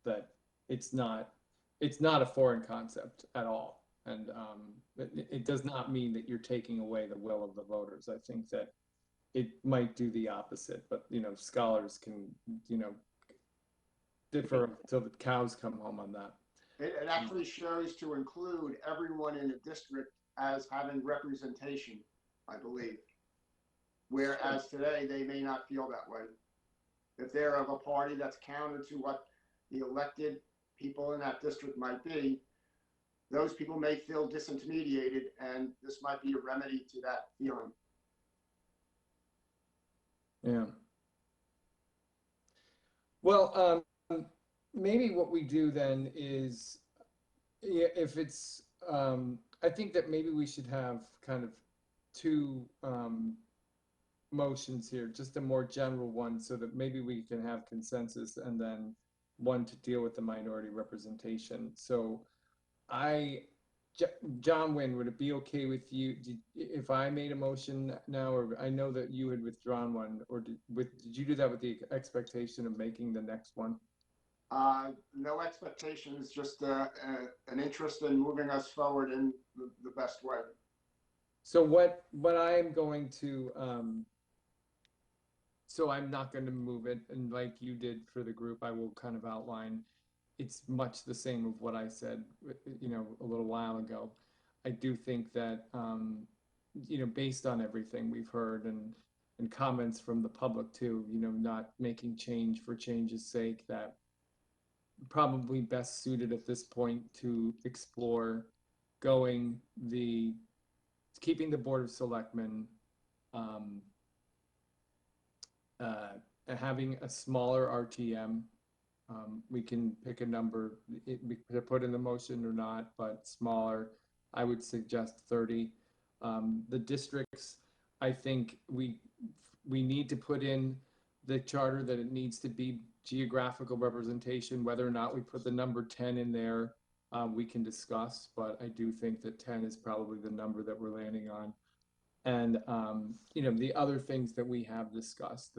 that it's not a foreign concept at all. And it does not mean that you're taking away the will of the voters. I think that it might do the opposite, but, scholars can, differ till the cows come home on that. It actually shows to include everyone in the district as having representation, I believe. Whereas today, they may not feel that way. If they're of a party that's counter to what the elected people in that district might be, those people may feel disintermediated, and this might be a remedy to that feeling. Yeah. Well, maybe what we do then is, if it's, I think that maybe we should have kind of two motions here, just a more general one, so that maybe we can have consensus, and then one to deal with the minority representation. So John Wynn, would it be okay with you if I made a motion now, or I know that you had withdrawn one, or did you do that with the expectation of making the next one? No expectations, just an interest in moving us forward in the best way. So what I am going to, so I'm not going to move it, and like you did for the group, I will kind of outline. It's much the same of what I said, a little while ago. I do think that, based on everything we've heard and comments from the public too, not making change for change's sake, that probably best suited at this point to explore keeping the Board of Selectmen, having a smaller RTM. We can pick a number, we could put in the motion or not, but smaller. I would suggest 30. The districts, I think we need to put in the charter that it needs to be geographical representation. Whether or not we put the number 10 in there, we can discuss, but I do think that 10 is probably the number that we're landing on. And, the other things that we have discussed,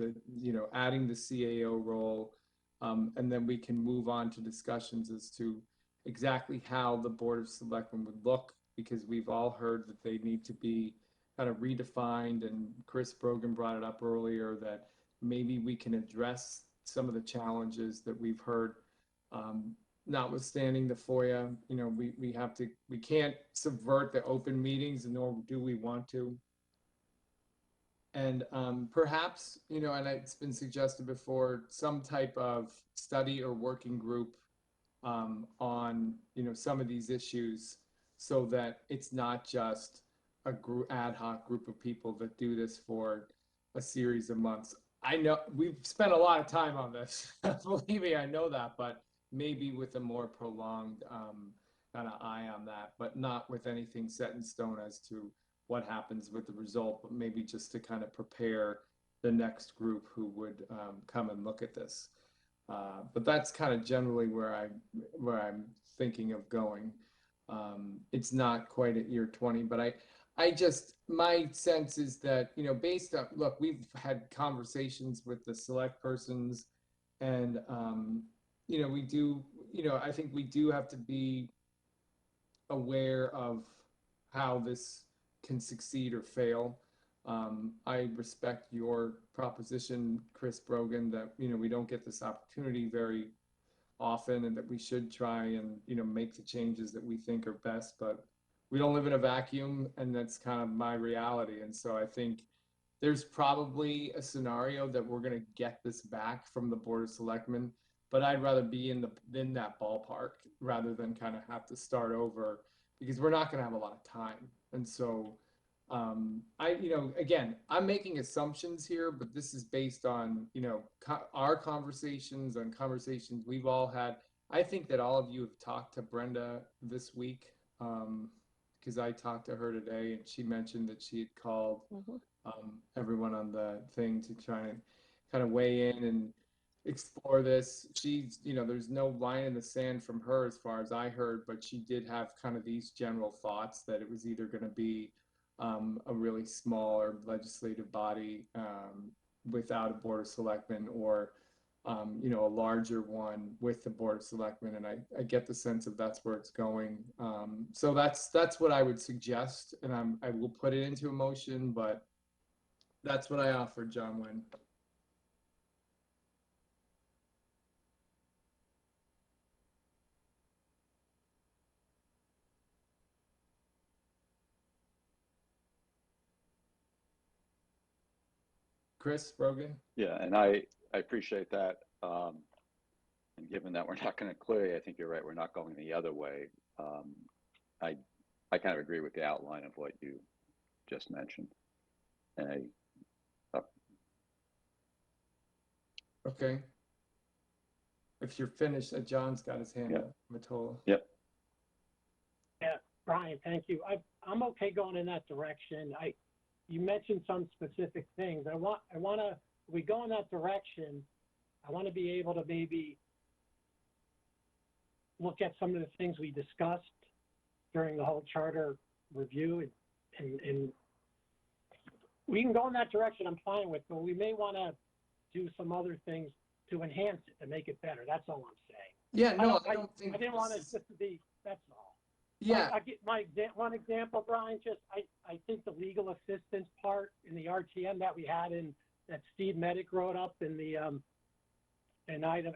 adding the CAO role, and then we can move on to discussions as to exactly how the Board of Selectmen would look, because we've all heard that they need to be kind of redefined, and Chris Brogan brought it up earlier that maybe we can address some of the challenges that we've heard, notwithstanding the FOIA. We can't subvert the open meetings, nor do we want to. And perhaps, and it's been suggested before, some type of study or working group on, some of these issues, so that it's not just a ad hoc group of people that do this for a series of months. I know we've spent a lot of time on this. Believe me, I know that, but maybe with a more prolonged kind of eye on that, but not with anything set in stone as to what happens with the result, but maybe just to kind of prepare the next group who would come and look at this. But that's kind of generally where I'm thinking of going. It's not quite at year 20, but my sense is that, based on, look, we've had conversations with the select persons, and, we do, I think we do have to be aware of how this can succeed or fail. I respect your proposition, Chris Brogan, that, we don't get this opportunity very often and that we should try and, make the changes that we think are best, but we don't live in a vacuum, and that's kind of my reality. And so I think there's probably a scenario that we're going to get this back from the Board of Selectmen, but I'd rather be in that ballpark rather than kind of have to start over, because we're not going to have a lot of time. And so again, I'm making assumptions here, but this is based on, our conversations and conversations we've all had. I think that all of you have talked to Brenda this week, because I talked to her today and she mentioned that she had called everyone on the thing to try and kind of weigh in and explore this. She's, there's no line in the sand from her as far as I heard, but she did have kind of these general thoughts that it was either going to be a really small or legislative body without a Board of Selectmen, or a larger one with the Board of Selectmen. And I get the sense that that's where it's going. So that's what I would suggest, and I will put it into a motion, but that's what I offered, John Wynn. Chris Brogan? Yeah, and I appreciate that. And given that we're not going to clearly, I think you're right, we're not going the other way. I kind of agree with the outline of what you just mentioned. And Okay. If you're finished, John's got his hand up. Matola. Yep. Yeah, Brian, thank you. I'm okay going in that direction. You mentioned some specific things. I want to, if we go in that direction, I want to be able to maybe look at some of the things we discussed during the whole charter review, and we can go in that direction. I'm fine with, but we may want to do some other things to enhance it, to make it better. That's all I'm saying. Yeah, no, I don't think I didn't want it just to be, that's all. Yeah. I get one example, Brian, I think the legal assistance part in the RTM that we had that Steve Medic wrote up in the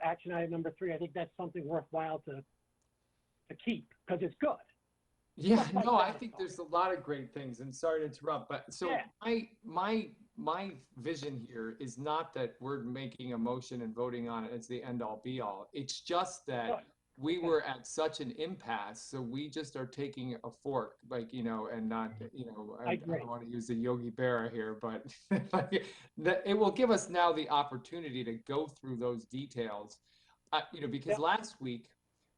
action item number 3, I think that's something worthwhile to keep, because it's good. Yeah, no, I think there's a lot of great things, and sorry to interrupt, but so Yeah. my vision here is not that we're making a motion and voting on it as the end all be all. It's just that Good. we were at such an impasse, so we just are taking a fork, and not, I don't want to use the Yogi Berra here, but that it will give us now the opportunity to go through those details, because last week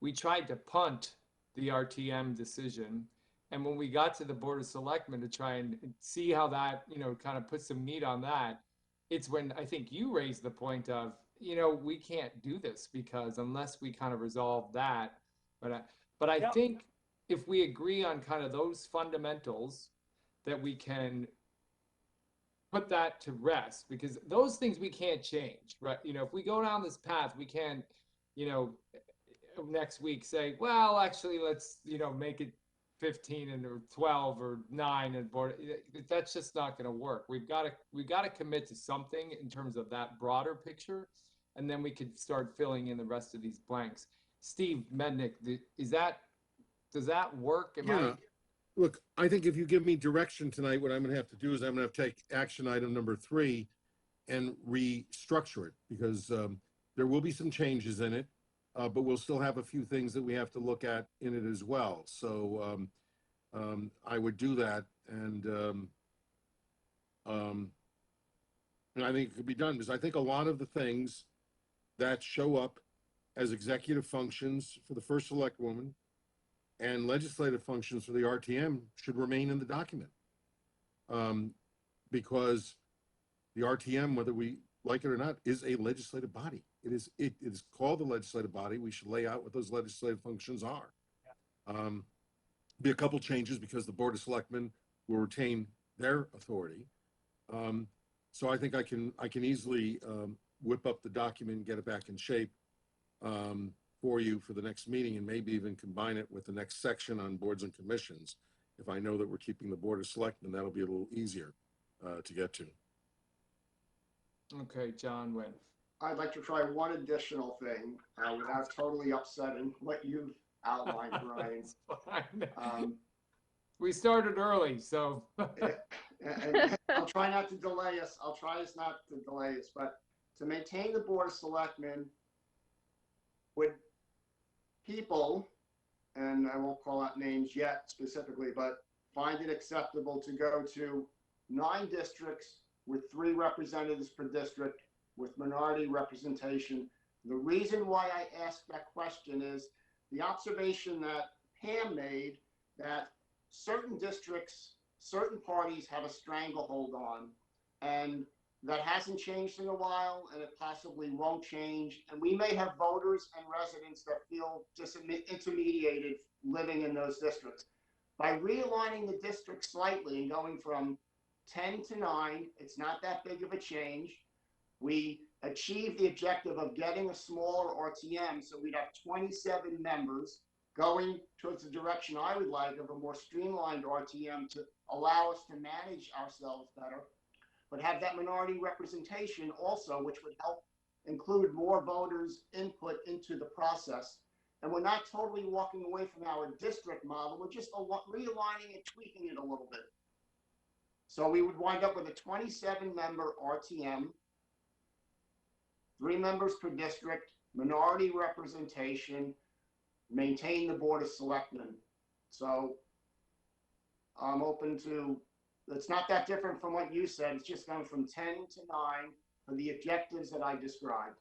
we tried to punt the RTM decision, and when we got to the Board of Selectmen to try and see how that, kind of put some meat on that, it's when I think you raised the point of, we can't do this because unless we kind of resolve that. But I think if we agree on kind of those fundamentals, that we can put that to rest, because those things we can't change, right? If we go down this path, we can't, next week say, well, actually, let's, make it 15 and or 12 or 9 and board. That's just not going to work. We've got to commit to something in terms of that broader picture, and then we could start filling in the rest of these blanks. Steve Mednick, does that work? Look, I think if you give me direction tonight, what I'm going to have to do is I'm going to have to take action item number 3 and restructure it, because there will be some changes in it, but we'll still have a few things that we have to look at in it as well. So I would do that, and I think it could be done, because I think a lot of the things that show up as executive functions for the first select woman and legislative functions for the RTM should remain in the document, because the RTM, whether we like it or not, is a legislative body. It is called the legislative body. We should lay out what those legislative functions are. Be a couple changes because the Board of Selectmen will retain their authority. So I think I can easily whip up the document and get it back in shape for you for the next meeting, and maybe even combine it with the next section on boards and commissions. If I know that we're keeping the Board of Selectmen, that'll be a little easier. to get to. Okay, John Wynn. I'd like to try one additional thing without totally upsetting what you've outlined, Brian. That's fine. Um, We started early, so. and I'll try not to delay us. I'll try as not to delay us, but to maintain the Board of Selectmen, would people, and I won't call out names yet specifically, but find it acceptable to go to 9 districts with 3 representatives per district with minority representation? The reason why I asked that question is the observation that Pam made that certain districts, certain parties have a stranglehold on, and that hasn't changed in a while, and it possibly won't change. And we may have voters and residents that feel disintermediated living in those districts. By realigning the district slightly and going from 10 to 9, it's not that big of a change. We achieved the objective of getting a smaller RTM, so we'd have 27 members going towards the direction I would like of a more streamlined RTM to allow us to manage ourselves better, but have that minority representation also, which would help include more voters' input into the process. And we're not totally walking away from our district model, we're just realigning and tweaking it a little bit. So we would wind up with a 27-member RTM, 3 members per district, minority representation, maintain the Board of Selectmen. So I'm open to, it's not that different from what you said. It's just going from 10 to 9 for the objectives that I described.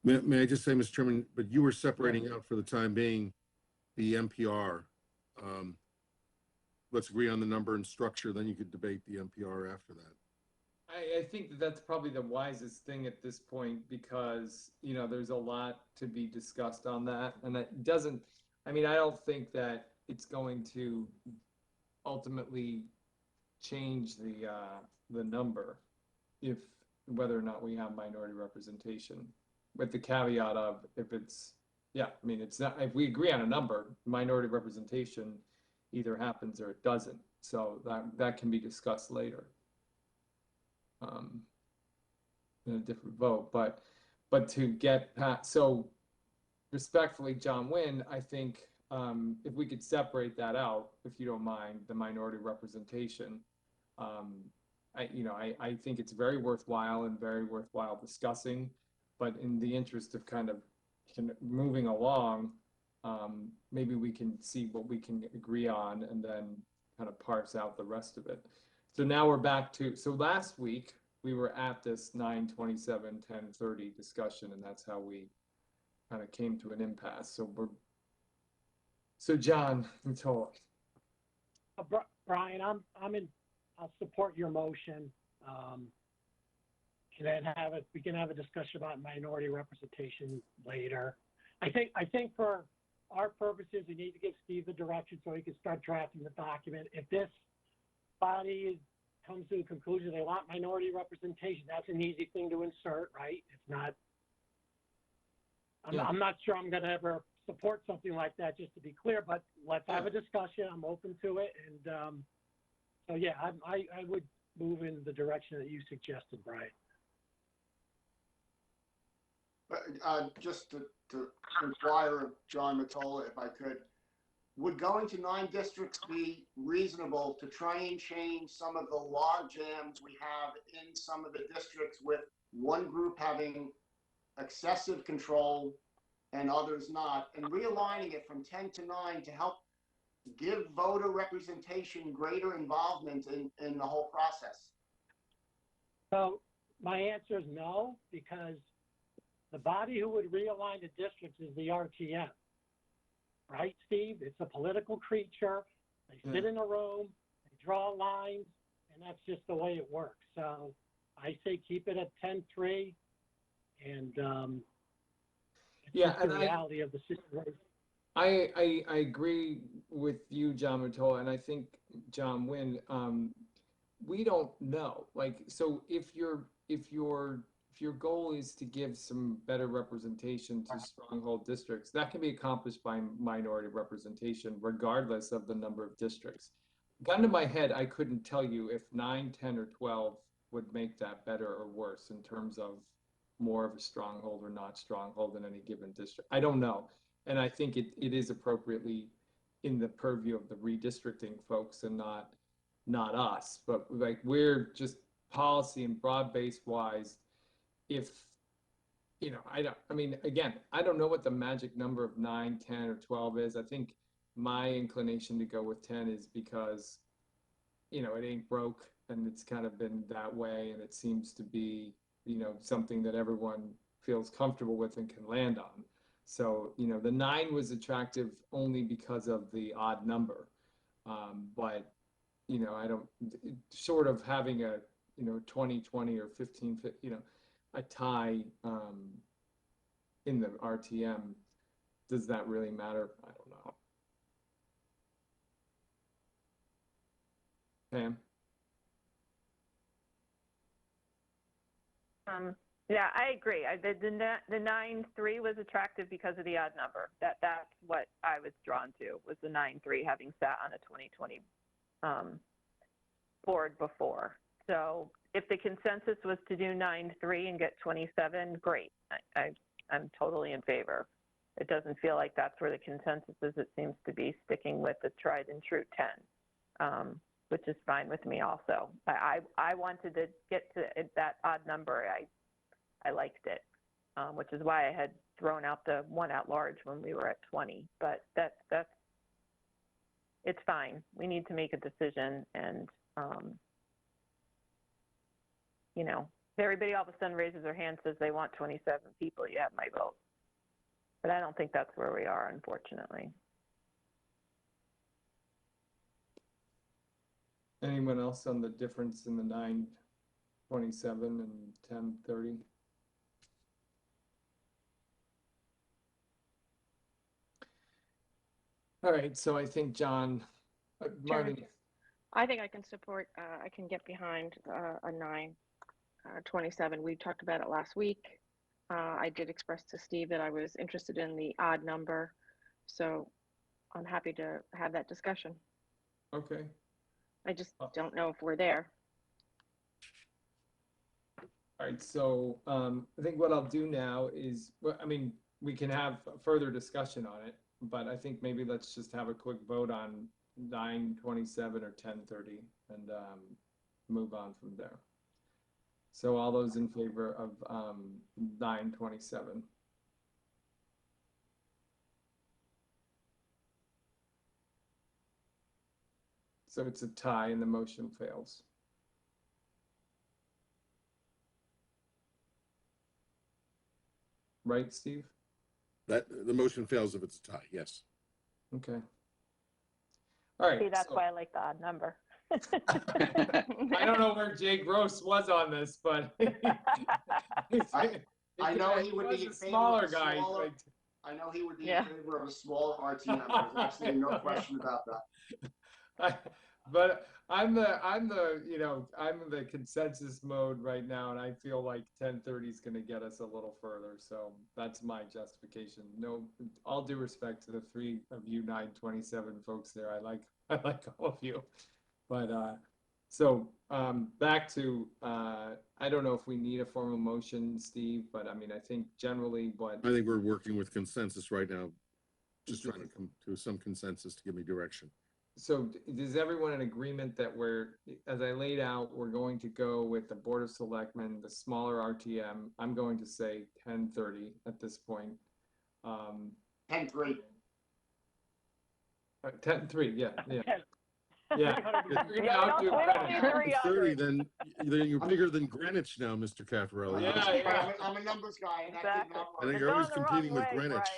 May I just say, Mr. Chairman, but you were separating out for the time being the NPR. Let's agree on the number and structure, then you could debate the NPR after that. I think that that's probably the wisest thing at this point because, you know, there's a lot to be discussed on that. And that doesn't, I mean, I don't think that it's going to ultimately change the number if whether or not we have minority representation, with the caveat of if it's, yeah, I mean, it's not, if we agree on a number, minority representation either happens or it doesn't. So that can be discussed later. In a different vote, but to get past, so respectfully, John Wynn, I think if we could separate that out, if you don't mind, the minority representation, I think it's very worthwhile and very worthwhile discussing, but in the interest of kind of moving along, maybe we can see what we can agree on and then kind of parse out the rest of it. So now we're back to, so last week we were at this 9/27, 10/30 discussion, and that's how we kind of came to an impasse. So John, you told us. Brian, I'll support your motion. And then we can have a discussion about minority representation later. I think for our purposes, we need to give Steve the direction so he can start drafting the document. If this body comes to a conclusion they want minority representation, that's an easy thing to insert, right? It's not, I'm not sure I'm going to ever support something like that, just to be clear, but let's have a discussion. I'm open to it. And so, yeah, I would move in the direction that you suggested, Brian. Just to inquire of John Matola, if I could, would going to 9 districts be reasonable to try and change some of the log jams we have in some of the districts with one group having excessive control and others not, and realigning it from 10 to 9 to help give voter representation greater involvement in the whole process? So my answer is no, because the body who would realign the districts is the RTM. Right, Steve? It's a political creature. They sit in a room, they draw lines, and that's just the way it works. So I say keep it at 10-3, and Yeah, the reality of the situation. I agree with you, John Matola, and I think John Wynn. We don't know. Like, so if your goal is to give some better representation to stronghold districts, that can be accomplished by minority representation, regardless of the number of districts. gun to my head, I couldn't tell you if 9, 10, or 12 would make that better or worse in terms of more of a stronghold or not stronghold in any given district. I don't know. And I think it is appropriately in the purview of the redistricting folks and not us. But like we're just policy and broad-based wise, if I mean, again, I don't know what the magic number of 9, 10, or 12 is. I think my inclination to go with 10 is because it ain't broke and it's kind of been that way and it seems to be something that everyone feels comfortable with and can land on. So the 9 was attractive only because of the odd number, but I don't, short of having a 20-20 or 15 a tie in the RTM, does that really matter? I don't know. Pam? Yeah, I agree. The 9-3 was attractive because of the odd number. That's what I was drawn to, was the 9-3, having sat on a 2020 board before. So if the consensus was to do 9-3 and get 27, great. I'm totally in favor. It doesn't feel like that's where the consensus is. It seems to be sticking with the tried and true 10. Which is fine with me also. I wanted to get to that odd number. I liked it, which is why I had thrown out the one at large when we were at 20. But it's fine. We need to make a decision, and if everybody all of a sudden raises their hand, says they want 27 people, you have my vote. But I don't think that's where we are, unfortunately. Anyone else on the difference in the 9-27 and 10-30? All right, so I think John, Martin. I think I can support, I can get behind a 9-27. We talked about it last week. I did express to Steve that I was interested in the odd number. So I'm happy to have that discussion. Okay. I just don't know if we're there. All right, so I think what I'll do now is, well, I mean, we can have further discussion on it, but I think maybe let's just have a quick vote on 9-27 or 10-30 and move on from there. So all those in favor of 9-27? So it's a tie and the motion fails. Right, Steve? That the motion fails if it's a tie, yes. Okay. All right. See, that's why I like the odd number. I don't know where Jay Gross was on this, but I know he would be a smaller guy. I know he would be in favor of a smaller RTM. There's absolutely no question about that. But I'm the consensus mode right now, and I feel like 10:30 is going to get us a little further. So that's my justification. No, all due respect to the three of you 9-27 folks there. I like all of you, but so back to I don't know if we need a formal motion, Steve, but I mean I think generally what I think we're working with consensus right now, just trying to come to some consensus to give me direction. So is everyone in agreement that as I laid out, we're going to go with the Board of Selectmen, the smaller RTM? I'm going to say 10:30 at this point. 10-3. 10-3, yeah. Yeah. You're gonna outdo Greenwich. 30, then you're bigger than Greenwich now, Mr. Caffarelli. Yeah. I'm a numbers guy, and that did not I work. think you're always competing with Greenwich.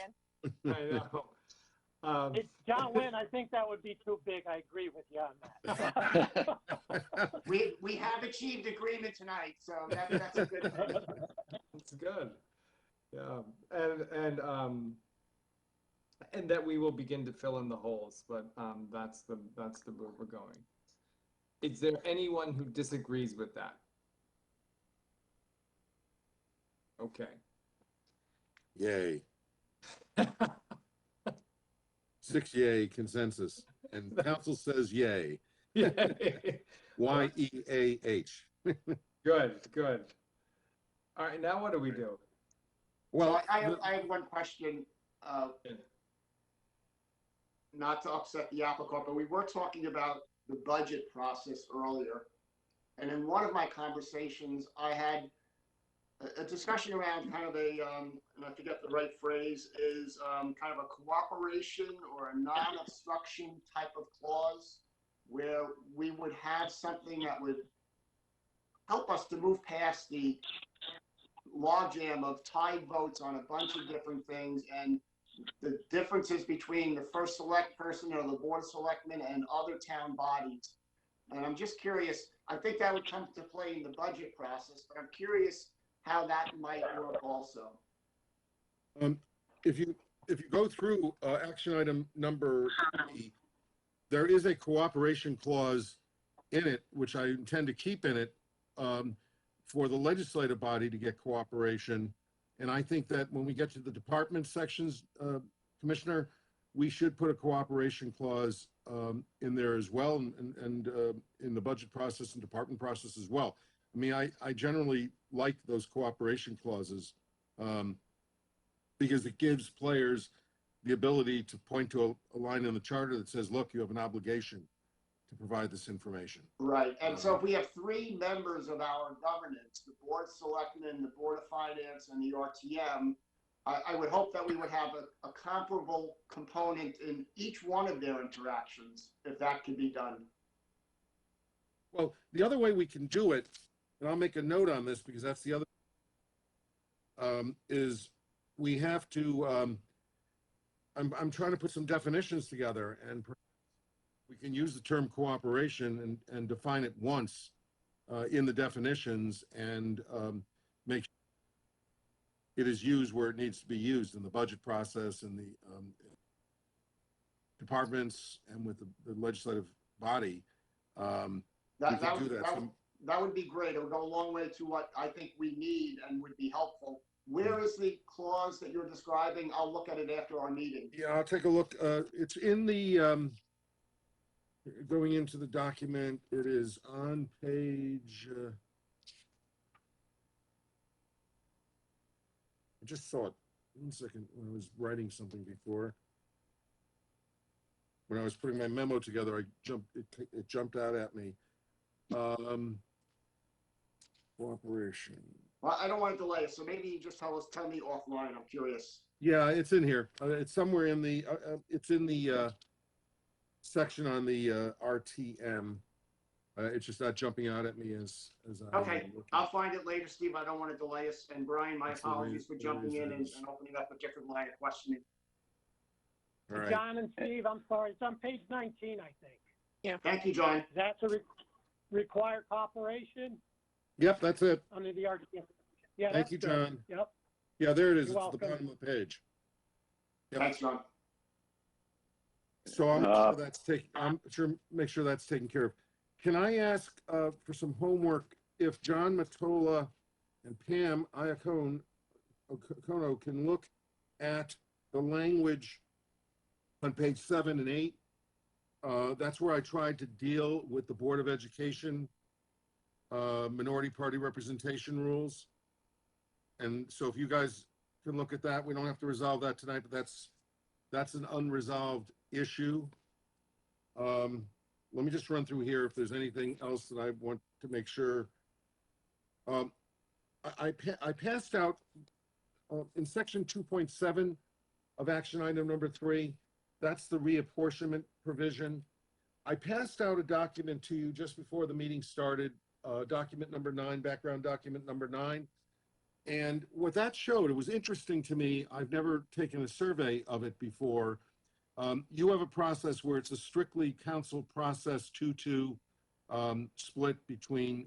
I know. John Wynn, I think that would be too big. I agree with you on that. We have achieved agreement tonight, so that's a good thing. It's good. Yeah, and that we will begin to fill in the holes, but that's the route we're going. Is there anyone who disagrees with that? Okay. Yay. 6 yay consensus, and council says yay. Y-E-A-H. Good, good. All right, now what do we do? Well, Well, I have one question, not to upset the apple cart, but we were talking about the budget process earlier. And in one of my conversations, I had a discussion around kind of and I forget the right phrase, is kind of a cooperation or a non-obstruction type of clause where we would have something that would help us to move past the logjam of tied votes on a bunch of different things and the differences between the first select person or the board of selectmen and other town bodies. And I'm just curious, I think that would come to play in the budget process, but I'm curious how that might work also. If you go through action item number 3, there is a cooperation clause in it, which I intend to keep in it, for the legislative body to get cooperation. And I think that when we get to the department sections, Commissioner, we should put a cooperation clause in there as well, and in the budget process and department process as well. I mean, I generally like those cooperation clauses because it gives players the ability to point to a line in the charter that says, look, you have an obligation to provide this information. Right. And so if we have 3 members of our governance, the board of selectmen, the board of finance, and the RTM, I would hope that we would have a comparable component in each one of their interactions, if that could be done. Well, the other way we can do it, and I'll make a note on this because that's the other, is we have to, I'm trying to put some definitions together, and we can use the term cooperation and define it once in the definitions, and make sure it is used where it needs to be used in the budget process and the departments and with the legislative body. That would be great. It would go a long way to what I think we need and would be helpful. Where is the clause that you're describing? I'll look at it after our meeting. Yeah, I'll take a look. It's in the, going into the document, it is on page, I just saw it 1 second when I was writing something before. When I was putting my memo together, it jumped out at me. Cooperation. Well, I don't want to delay it, so maybe you just tell me offline. I'm curious. Yeah, it's in here. It's somewhere in the, it's in the section on the RTM. It's just not jumping out at me as I. Okay, I'll find it later, Steve. I don't want to delay us. And Brian, my apologies for jumping in and opening up a different line of questioning. All right. John and Steve, I'm sorry, it's on page 19, I think. Thank you, John. That's a required cooperation Yep, that's it. under the RTM. Yeah, Thank you, that's good. John. Yep. Yeah, there it is. You're It's at the welcome. bottom of the page. Yep. Thanks, John. So I'm sure that's make sure that's taken care of. Can I ask for some homework if John Matola and Pam Iacono can look at the language on page 7 and 8? That's where I tried to deal with the Board of Education minority party representation rules. And so if you guys can look at that, we don't have to resolve that tonight, but that's an unresolved issue. Let me just run through here if there's anything else that I want to make sure. I passed out in section 2.7 of action item number 3. That's the reapportionment provision. I passed out a document to you just before the meeting started, document number 9, background document number 9. And what that showed, it was interesting to me. I've never taken a survey of it before. You have a process where it's a strictly council process 2-2 split between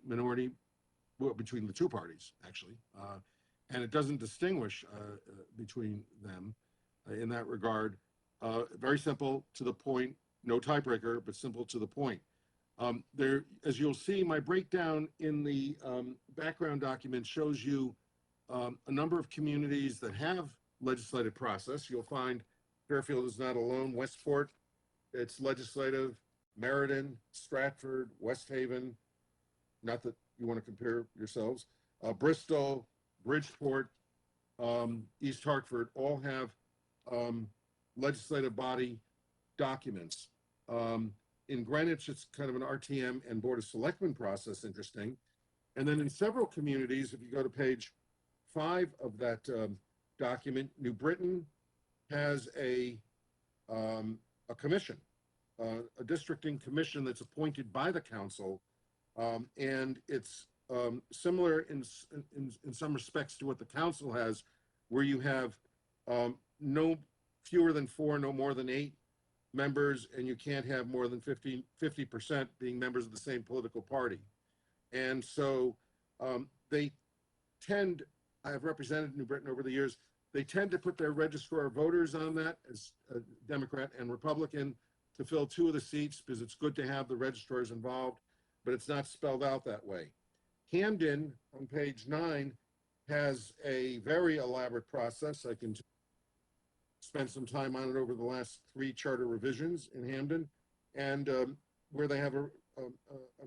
between the 2 parties, actually. And it doesn't distinguish between them in that regard. Very simple, to the point, no tiebreaker, but simple to the point. There, as you'll see, my breakdown in the background document shows you a number of communities that have legislative process. You'll find Fairfield is not alone. Westport, it's legislative. Meriden, Stratford, West Haven, not that you want to compare yourselves, Bristol, Bridgeport, East Hartford, all have legislative body documents. In Greenwich, it's kind of an RTM and Board of Selectmen process, interesting. And then in several communities, if you go to page 5 of that document, New Britain has a commission, a districting commission that's appointed by the council, and it's similar in some respects to what the council has, where you have no fewer than 4, no more than 8 members, and you can't have more than 50% being members of the same political party. And so they tend, I have represented New Britain over the years, they tend to put their registrar of voters on that as a Democrat and Republican to fill 2 of the seats, because it's good to have the registrars involved, but it's not spelled out that way. Camden, on page 9, has a very elaborate process. I can spend some time on it over the last 3 charter revisions in Hamden, and where they have an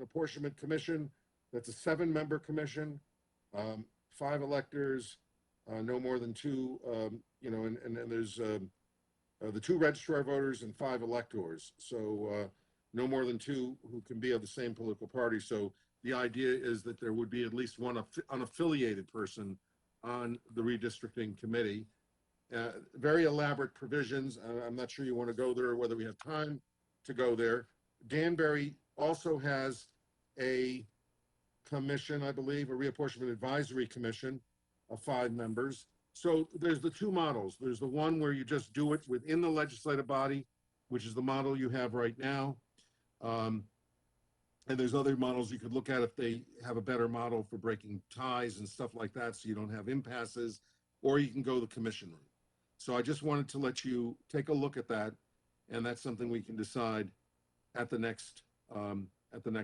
apportionment commission that's a 7-member commission, 5 electors, no more than 2, and then there's the 2 registrar voters and 5 electors. So no more than 2 who can be of the same political party. So the idea is that there would be at least one unaffiliated person on the redistricting committee. Very elaborate provisions. I'm not sure you want to go there or whether we have time to go there. Danbury also has a commission, I believe, a reapportionment advisory commission of 5 members. So there's the 2 models. There's the one where you just do it within the legislative body, which is the model you have right now. And there's other models you could look at if they have a better model for breaking ties and stuff like that, so you don't have impasses, or you can go the commission route. So I just wanted to let you take a look at that, and that's something we can decide at the next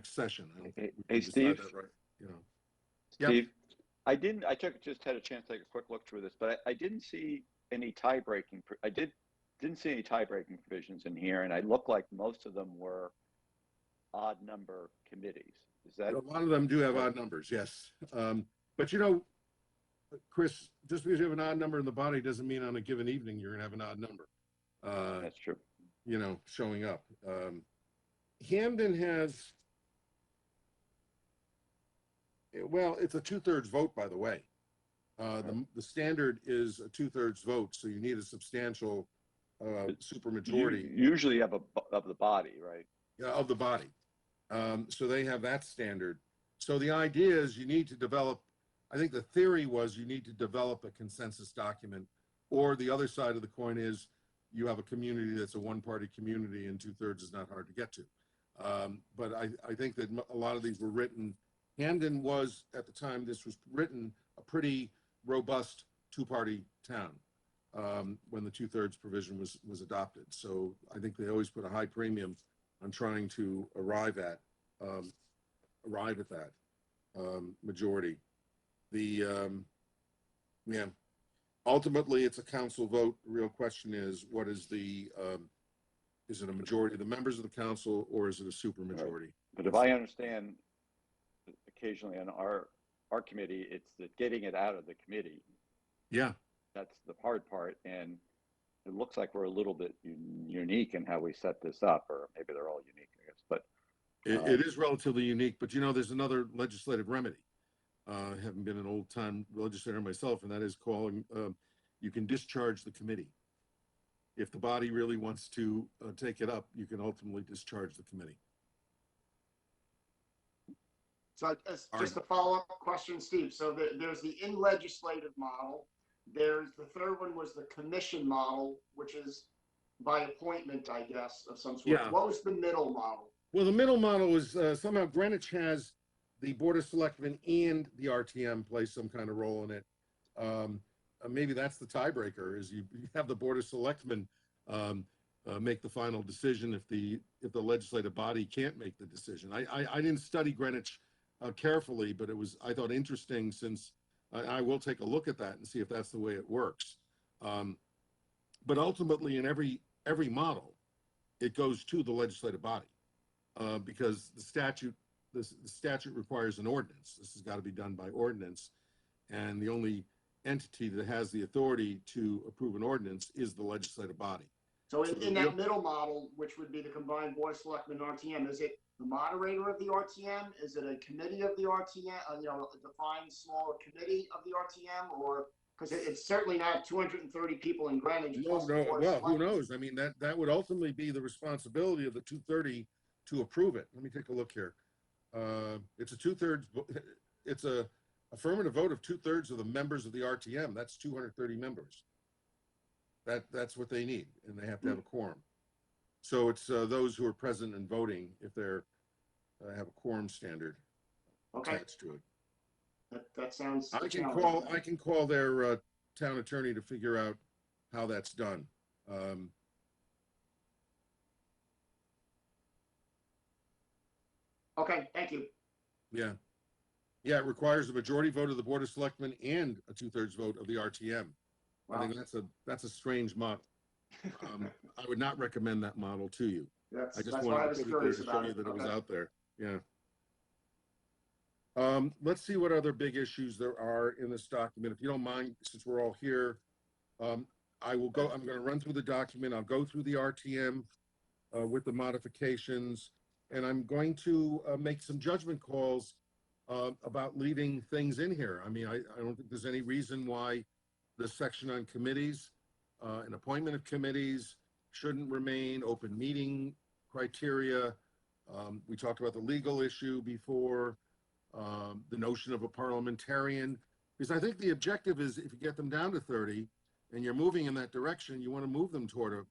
session. I don't think we Hey, can Steve. decide that right, you know. Steve, yep. Just had a chance to take a quick look through this, but I didn't see any tie-breaking. Didn't see any tie-breaking provisions in here, and I looked like most of them were odd number committees. Is that? A lot of them do have odd numbers, yes. But you know, Chris, just because you have an odd number in the body doesn't mean on a given evening you're gonna have an odd number. That's true. You know, showing up. Hamden has, well, it's a 2/3 vote, by the way. The standard is a 2/3 vote, so you need a substantial supermajority. Usually of the body, right? Yeah, of the body. So they have that standard. So the idea is you need to develop, I think the theory was you need to develop a consensus document, or the other side of the coin is you have a community that's a one-party community and 2/3 is not hard to get to. But I think that a lot of these were written, Hamden was, at the time this was written, a pretty robust 2-party town when the 2/3 provision was adopted. So I think they always put a high premium on trying to arrive at that majority. Yeah, ultimately it's a council vote. The real question is, what is is it a majority of the members of the council, or is it a supermajority? Right. But if I understand, occasionally on our committee, it's the getting it out of the committee. Yeah, that's the hard part, and it looks like we're a little bit unique in how we set this up, or maybe they're all unique, I guess. But it is relatively unique. But you know, there's another legislative remedy. I haven't been an old-time legislator myself, and that is calling. You can discharge the committee. If the body really wants to take it up, you can ultimately discharge the committee. So just a follow-up question, Steve. So there's the in-legislative model. There's the third one was the commission model, which is by appointment, I guess, of some sort. Yeah. What was the middle model? Well, the middle model is somehow Greenwich has the Board of Selectmen and the RTM play some kind of role in it. Maybe that's the tiebreaker, is you have the Board of Selectmen make the final decision if the legislative body can't make the decision. I didn't study Greenwich carefully, but I thought interesting, since I will take a look at that and see if that's the way it works. But ultimately, in every model, it goes to the legislative body. because the statute requires an ordinance. This has got to be done by ordinance. And the only entity that has the authority to approve an ordinance is the legislative body. So in that middle model, which would be the combined Board of Selectmen and RTM, is it the moderator of the RTM? Is it a committee of the RTM, a defined smaller committee of the RTM? Or, because it's certainly not 230 people in Greenwich. No, well, who knows? I mean, that would ultimately be the responsibility of the 230 to approve it. Let me take a look here. It's a 2/3, it's a affirmative vote of 2/3 of the members of the RTM. That's 230 members. That's what they need, and they have to have a quorum. So it's those who are present and voting if they're have a quorum standard attached to it. That sounds. I can call their town attorney to figure out how that's done. Okay, thank you. Yeah, it requires a majority vote of the Board of Selectmen and a 2/3 vote of the RTM. Wow. I think that's a strange model. I would not recommend that model to you. I just wanted to put it there to show you that it was out there. Yeah. Let's see what other big issues there are in this document. If you don't mind, since we're all here, I'm going to run through the document. I'll go through the RTM with the modifications, and I'm going to make some judgment calls about leaving things in here. I mean, I don't think there's any reason why the section on committees and appointment of committees shouldn't remain, open meeting criteria. We talked about the legal issue before, the notion of a parliamentarian, because I think the objective is if you get them down to 30 and you're moving in that direction, you want to move them toward a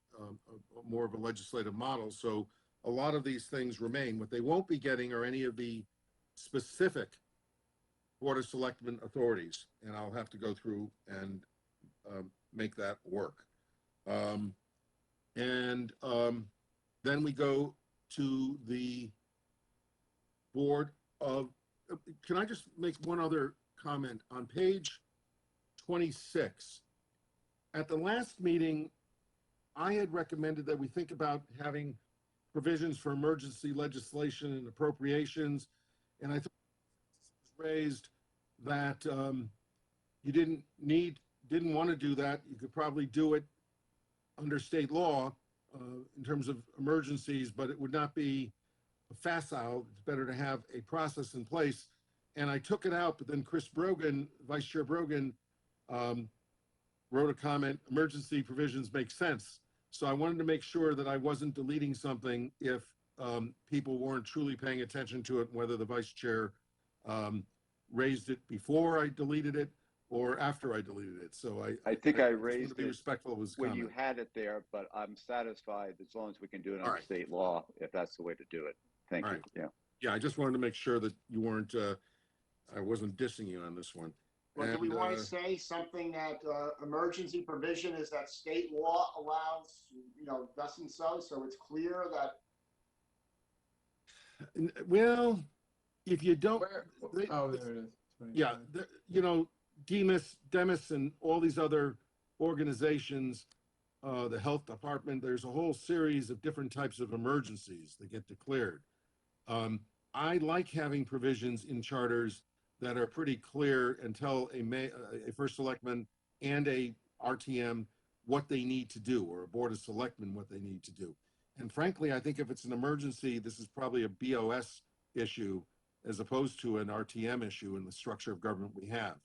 more of a legislative model. So a lot of these things remain. What they won't be getting are any of the specific Board of Selectmen authorities, and I'll have to go through and make that work. Then we go to the Board of, can I just make one other comment? On page 26, at the last meeting, I had recommended that we think about having provisions for emergency legislation and appropriations, and I thought it was raised that you didn't want to do that. You could probably do it under state law in terms of emergencies, but it would not be facile. It's better to have a process in place. And I took it out, but then Chris Brogan, Vice Chair Brogan, wrote a comment, emergency provisions make sense. So I wanted to make sure that I wasn't deleting something if people weren't truly paying attention to it, whether the Vice Chair raised it before I deleted it or after I deleted it. So I think I raised to be respectful of his when comment. you had it there, but I'm satisfied as long as we can do it under state law, if that's the way to do it. Thank you. Yeah. Yeah, I just wanted to make sure that you weren't, I wasn't dissing you on this one. Well, do we want to say something that emergency provision is that state law allows, thus and so it's clear that. Well, if you don't. There it is. Yeah, Demis and all these other organizations, the health department, there's a whole series of different types of emergencies that get declared. I like having provisions in charters that are pretty clear and tell a first selectman and a RTM what they need to do, or a Board of Selectmen what they need to do. And frankly, I think if it's an emergency, this is probably a BOS issue as opposed to an RTM issue in the structure of government we have.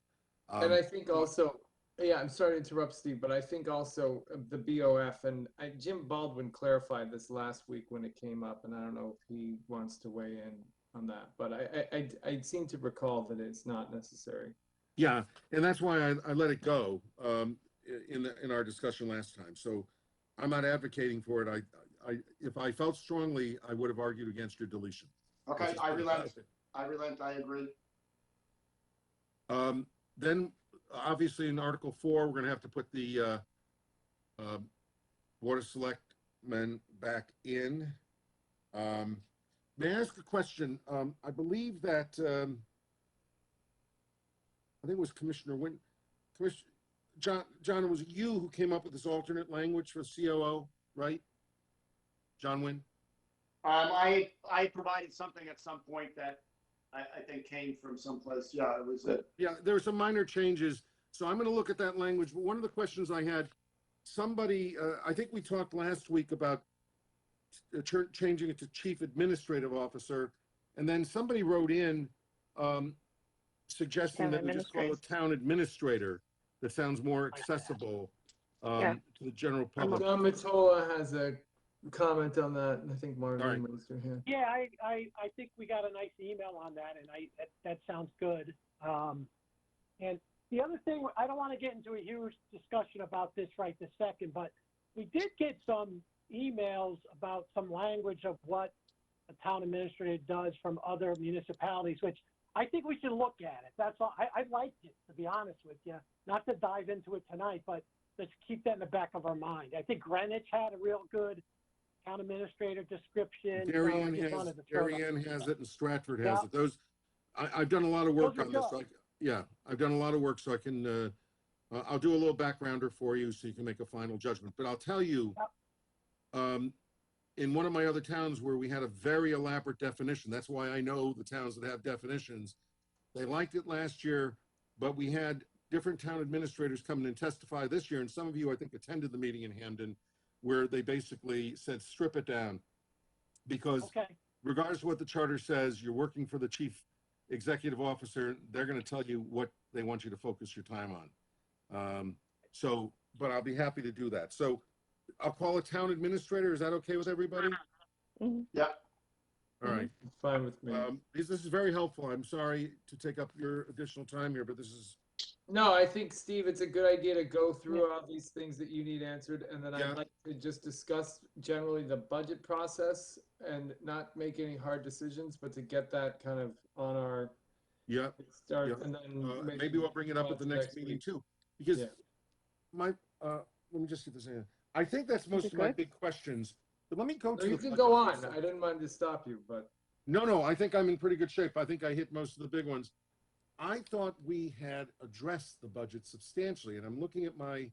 And I think also, I'm sorry to interrupt, Steve, but I think also the BOF, and Jim Baldwin clarified this last week when it came up, and I don't know if he wants to weigh in on that, but I seem to recall that it's not necessary. Yeah, and that's why I let it go in our discussion last time. So I'm not advocating for it. If I felt strongly, I would have argued against your deletion. Okay, I relent. I agree. Then, obviously, in Article 4, we're going to have to put the Board of Selectmen back in. May I ask a question? I believe that, I think it was Commissioner Wynn, John, it was you who came up with this alternate language for COO, right? John Wynn? I provided something at some point that I think came from someplace. Yeah, it was Yeah, there are some minor changes. So I'm going to look at that language. But one of the questions I had, somebody, I think we talked last week about changing it to Chief Administrative Officer. And then somebody wrote in suggesting Town that we just call it Town Administrator. That sounds more accessible Yeah. to the general public. John Matola has a comment on that, and I think All right. Marlene raised her hand. Yeah, I think we got a nice email on that, and that sounds good. And the other thing, I don't want to get into a huge discussion about this right this second, but we did get some emails about some language of what a town administrator does from other municipalities, which I think we should look at it. That's all. I liked it, to be honest with you. Not to dive into it tonight, but let's keep that in the back of our mind. I think Greenwich had a real good town administrator description. Darien has it, and Stratford has Yeah. it. Those, I've done a lot of work Those are on this. good. Yeah, I've done a lot of work, so I can, I'll do a little backgrounder for you so you can make a final judgment. But I'll tell you, in one of my other towns where we had a very elaborate definition, that's why I know the towns that have definitions, they liked it last year, but we had different town administrators come in and testify this year, and some of you, I think, attended the meeting in Hamden, where they basically said, strip it down. Because regardless of what the charter says, you're working for the chief executive officer, they're going to tell you what they want you to focus your time on. But I'll be happy to do that. So I'll call a town administrator. Is that okay with everybody? Mm-hmm. yeah. All right. It's fine with me. This is very helpful. I'm sorry to take up your additional time here, but this is. No, I think, Steve, it's a good idea to go through all these things that you need answered, and then Yeah. I'd like to just discuss generally the budget process and not make any hard decisions, but to get that kind of on our start, and then maybe we'll bring it up at the next meeting week. too, because Yeah. let me just get this in. I think that's most of my big questions, but let me go No, to you the can budget go on. process. I didn't mind to stop you, but No, I think I'm in pretty good shape. I think I hit most of the big ones. I thought we had addressed the budget substantially, and I'm looking at my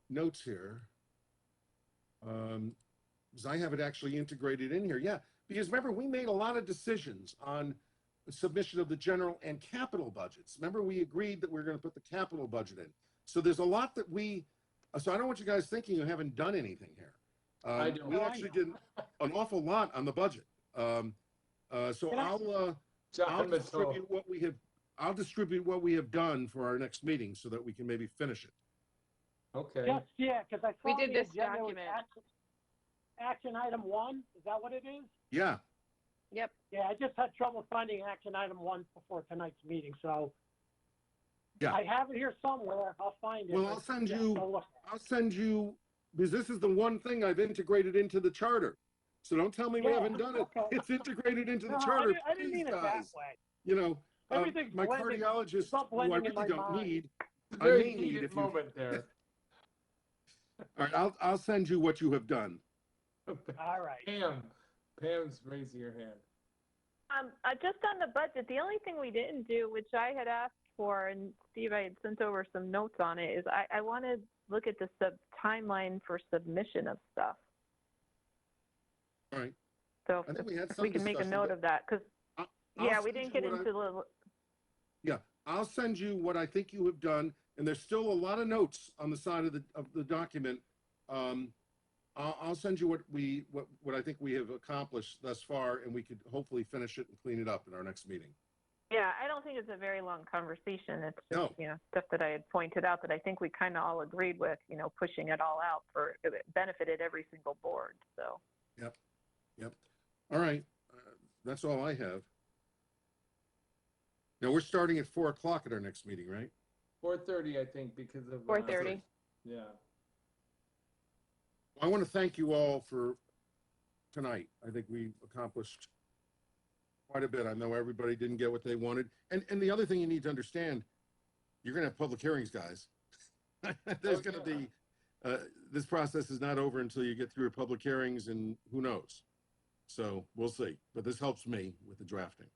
notes here. Because I have it actually integrated in here. Yeah, because remember, we made a lot of decisions on the submission of the general and capital budgets. Remember, we agreed that we were going to put the capital budget in. So there's a lot that so I don't want you guys thinking you haven't done anything here. I don't. We actually did an awful lot on the budget. So I'll distribute what we have. I'll distribute what we have done for our next meeting so that we can maybe finish it. Okay. Just, yeah, because I We saw did the this agenda was document. action item 1. Is that what it is? Yeah. Yep. Yeah, I just had trouble finding action item 1 before tonight's meeting, so. Yeah. I have it here somewhere. I'll find it. Well, but, I'll send yeah, you. so look. I'll send you, because this is the one thing I've integrated into the charter. So don't tell me we Yeah, haven't done it. okay. It's integrated into the No, charter. I didn't mean it that guys. way. You know, Everything's my blending. cardiologist, It's all who I blending in really my don't mind. need. I Very may need heated if you. moment there. All right, I'll send you what you have done. All right. Pam's raising her hand. Just on the budget, the only thing we didn't do, which I had asked for, and Steve, I had sent over some notes on it, is I want to look at the timeline for submission of stuff. All right. So I think we had if some we can make a discussion, note but of that, because I'll we send didn't you get what into the. Yeah, I'll send you what I think you have done, and there's still a lot of notes on the side of the document. I'll send you what I think we have accomplished thus far, and we could hopefully finish it and clean it up in our next meeting. Yeah, I don't think it's a very long conversation. It's just, No. stuff that I had pointed out that I think we kind of all agreed with, pushing it all out it benefited every single board, so. Yep. All right, that's all I have. Now, we're starting at 4 o'clock at our next meeting, right? 4:30, I think, because of 4:30. Yeah. I want to thank you all for tonight. I think we accomplished quite a bit. I know everybody didn't get what they wanted. And the other thing you need to understand, you're going to have public hearings, guys. There's going to be, this process is not over until you get through your public hearings, and who knows? So we'll see. But this helps me with the drafting.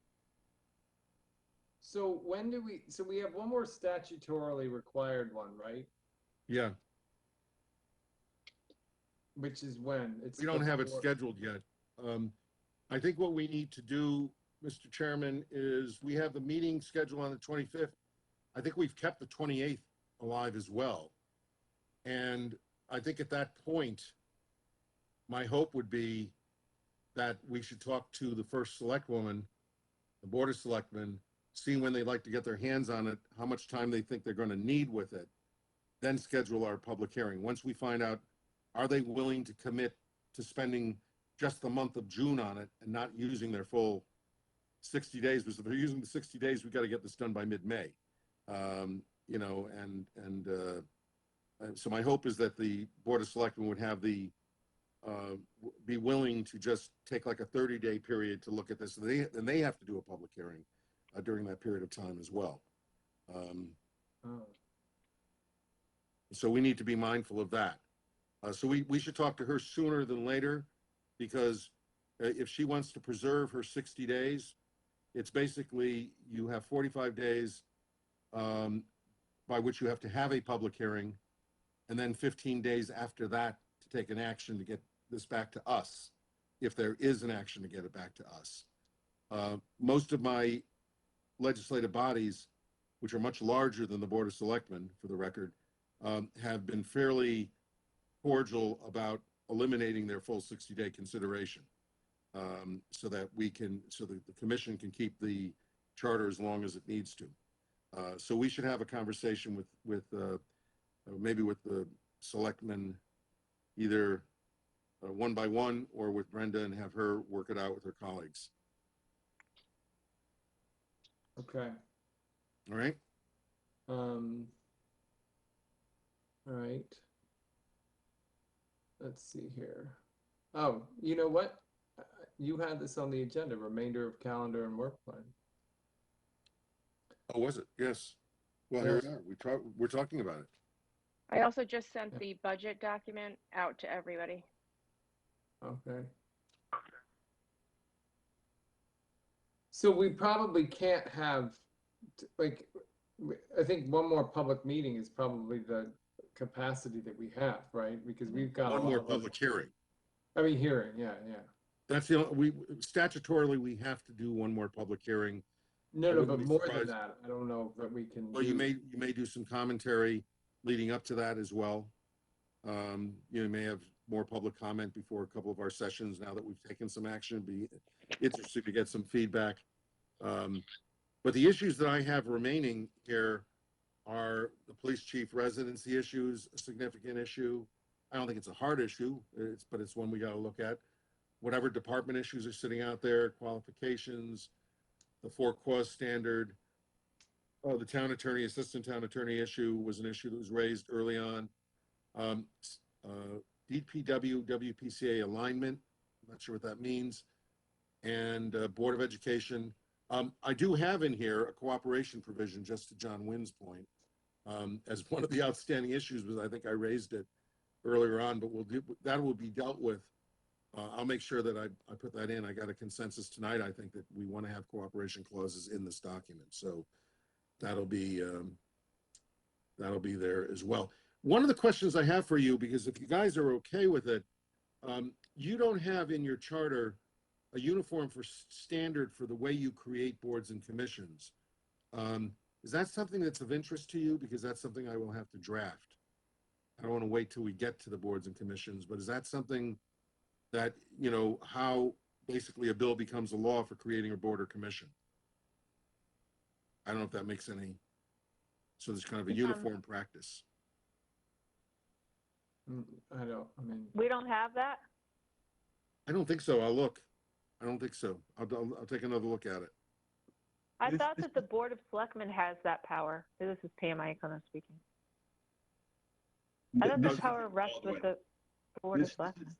So we have one more statutorily required one, right? Yeah. which is when? It's We don't have it before- scheduled yet. I think what we need to do, Mr. Chairman, is we have the meeting scheduled on the 25th. I think we've kept the 28th alive as well. And I think at that point, my hope would be that we should talk to the first select woman, the Board of Selectmen, see when they'd like to get their hands on it, how much time they think they're going to need with it, then schedule our public hearing. Once we find out, are they willing to commit to spending just the month of June on it and not using their full 60 days? Because if they're using the 60 days, we've got to get this done by mid-May. You know, so my hope is that the Board of Selectmen would have the be willing to just take like a 30-day period to look at this. And they have to do a public hearing during that period of time as well. So we need to be mindful of that. So we should talk to her sooner than later, because if she wants to preserve her 60 days, it's basically you have 45 days by which you have to have a public hearing, and then 15 days after that to take an action to get this back to us, if there is an action to get it back to us. Most of my legislative bodies, which are much larger than the Board of Selectmen, for the record, have been fairly cordial about eliminating their full 60-day consideration, so that the commission can keep the charter as long as it needs to. So we should have a conversation with maybe with the selectmen, either one by one or with Brenda, and have her work it out with her colleagues. Okay. All right. All right. Let's see here. Oh, you know what? You had this on the agenda, remainder of calendar and work plan. Oh, was it? Yes. Well, Yes. here we are. We're talking about it. I also just sent the budget document out to everybody. Okay. So we probably can't have, like, I think one more public meeting is probably the capacity that we have, right? Because we've got One a lot more of- public hearing. I mean, hearing, yeah. That's the only, statutorily, we have to do one more public hearing. No, I but wouldn't be more than surprised. that, I don't know that we can. Well, you may do some commentary leading up to that as well. You may have more public comment before a couple of our sessions now that we've taken some action. It'd be interesting to get some feedback. But the issues that I have remaining here are the police chief residency issues, a significant issue. I don't think it's a hard issue, but it's one we got to look at. Whatever department issues are sitting out there, qualifications, the for-cause standard. Oh, the town attorney, assistant town attorney issue was an issue that was raised early on. DPW, WPCA alignment, I'm not sure what that means. And Board of Education. I do have in here a cooperation provision, just to John Wynn's point, as one of the outstanding issues, because I think I raised it earlier on, but that will be dealt with. I'll make sure that I put that in. I got a consensus tonight. I think that we want to have cooperation clauses in this document. So that'll be there as well. One of the questions I have for you, because if you guys are okay with it, you don't have in your charter a uniform for standard for the way you create boards and commissions. Is that something that's of interest to you? Because that's something I will have to draft. I don't want to wait till we get to the boards and commissions, but is that something that, you know, how basically a bill becomes a law for creating a board or commission? I don't know if that makes any, so there's kind of a uniform practice. I mean. We don't have that? I don't think so. I'll look. I don't think so. I'll take another look at it. I thought that the Board of Selectmen has that power. This is Pam Iacono speaking. I thought the power rests with the Board of Selectmen.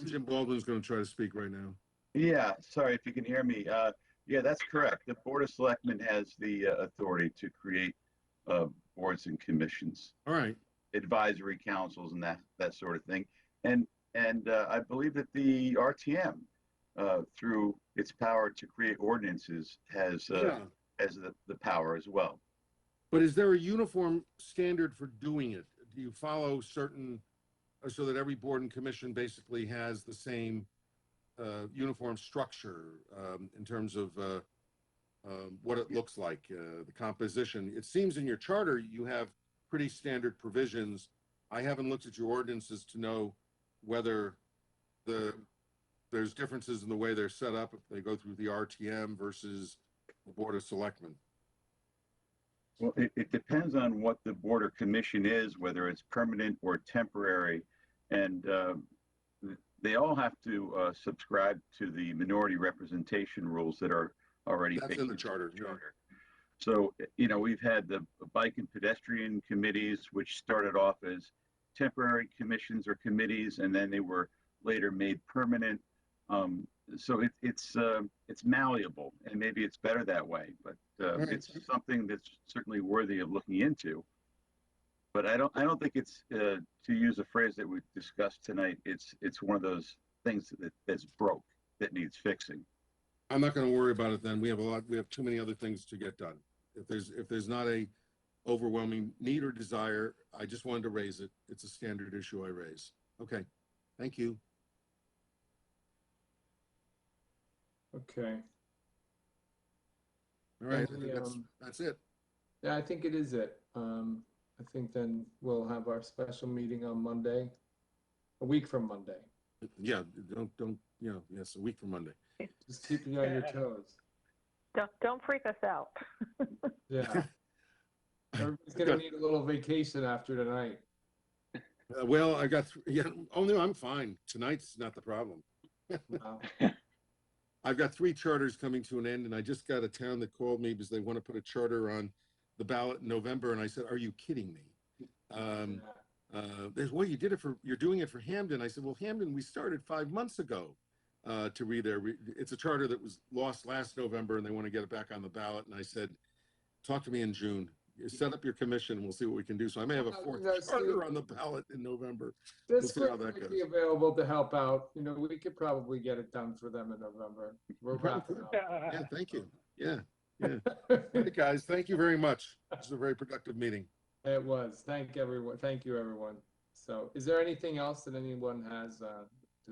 Jim Baldwin's going to try to speak right now. Yeah, sorry if you can hear me. Yeah, that's correct. The Board of Selectmen has the authority to create boards and commissions, All right. advisory councils, and that sort of thing. And I believe that the RTM, through its power to create ordinances, has the power as well. But is there a uniform standard for doing it? Do you follow certain so that every board and commission basically has the same uniform structure in terms of what it looks like, the composition. It seems in your charter you have pretty standard provisions. I haven't looked at your ordinances to know whether there's differences in the way they're set up if they go through the RTM versus the Board of Selectmen. Well, it depends on what the board or commission is, whether it's permanent or temporary. And they all have to subscribe to the minority representation rules that are already That's baked in the into charter. So, we've had the bike and pedestrian committees, which started off as temporary commissions or committees, and then they were later made permanent. So it's malleable, and maybe it's better that way, but Right. it's something that's certainly worthy of looking into. But I don't think it's to use a phrase that we've discussed tonight. It's one of those things that's broke, that needs fixing. I'm not going to worry about it then. We have too many other things to get done. If there's not a overwhelming need or desire, I just wanted to raise it. It's a standard issue I raise. Okay, thank you. Okay. All right, I Any, think that's it. Yeah, I think it is it. I think then we'll have our special meeting on Monday, a week from Monday. Yeah, yes, a week from Monday. Just keep you on your toes. Don't freak us out. Yeah. Everybody's gonna need a little vacation after tonight. Well, I got, oh no, I'm fine. Tonight's not the problem. Wow. I've got 3 charters coming to an end, and I just got a town that called me because they want to put a charter on the ballot in November, and I said, "Are you kidding me?" Well, you're doing it for Hamden. I said, "Well, Hamden, we started 5 months ago to read there. It's a charter that was lost last November, and they want to get it back on the ballot." And I said, "Talk to me in June. Set up your commission, and we'll see what we can do." So I may have a 4th charter on the ballot in November. This see how group that might be goes. available to help out. We could probably get it done for them in November. We're wrapping up. Yeah, thank you. Yeah. All right, guys, thank you very much. This is a very productive meeting. It was. Thank everyone. Thank you, everyone. So is there anything else that anyone has to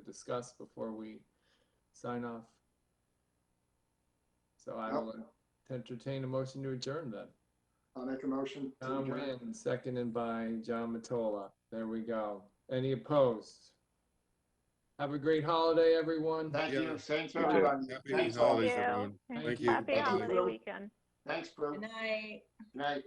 discuss before we sign off? So I will entertain a motion to adjourn then. I'll make a motion to John adjourn. Wynn, seconded by John Matola. There we go. Any opposed? Have a great holiday, everyone. Thank Yeah. you. Same to You too. everybody. Happy Thanks all. holidays, you. everyone. Thank you. Happy Bye-bye. holiday weekend. Thanks, Prue. Good night. Good night.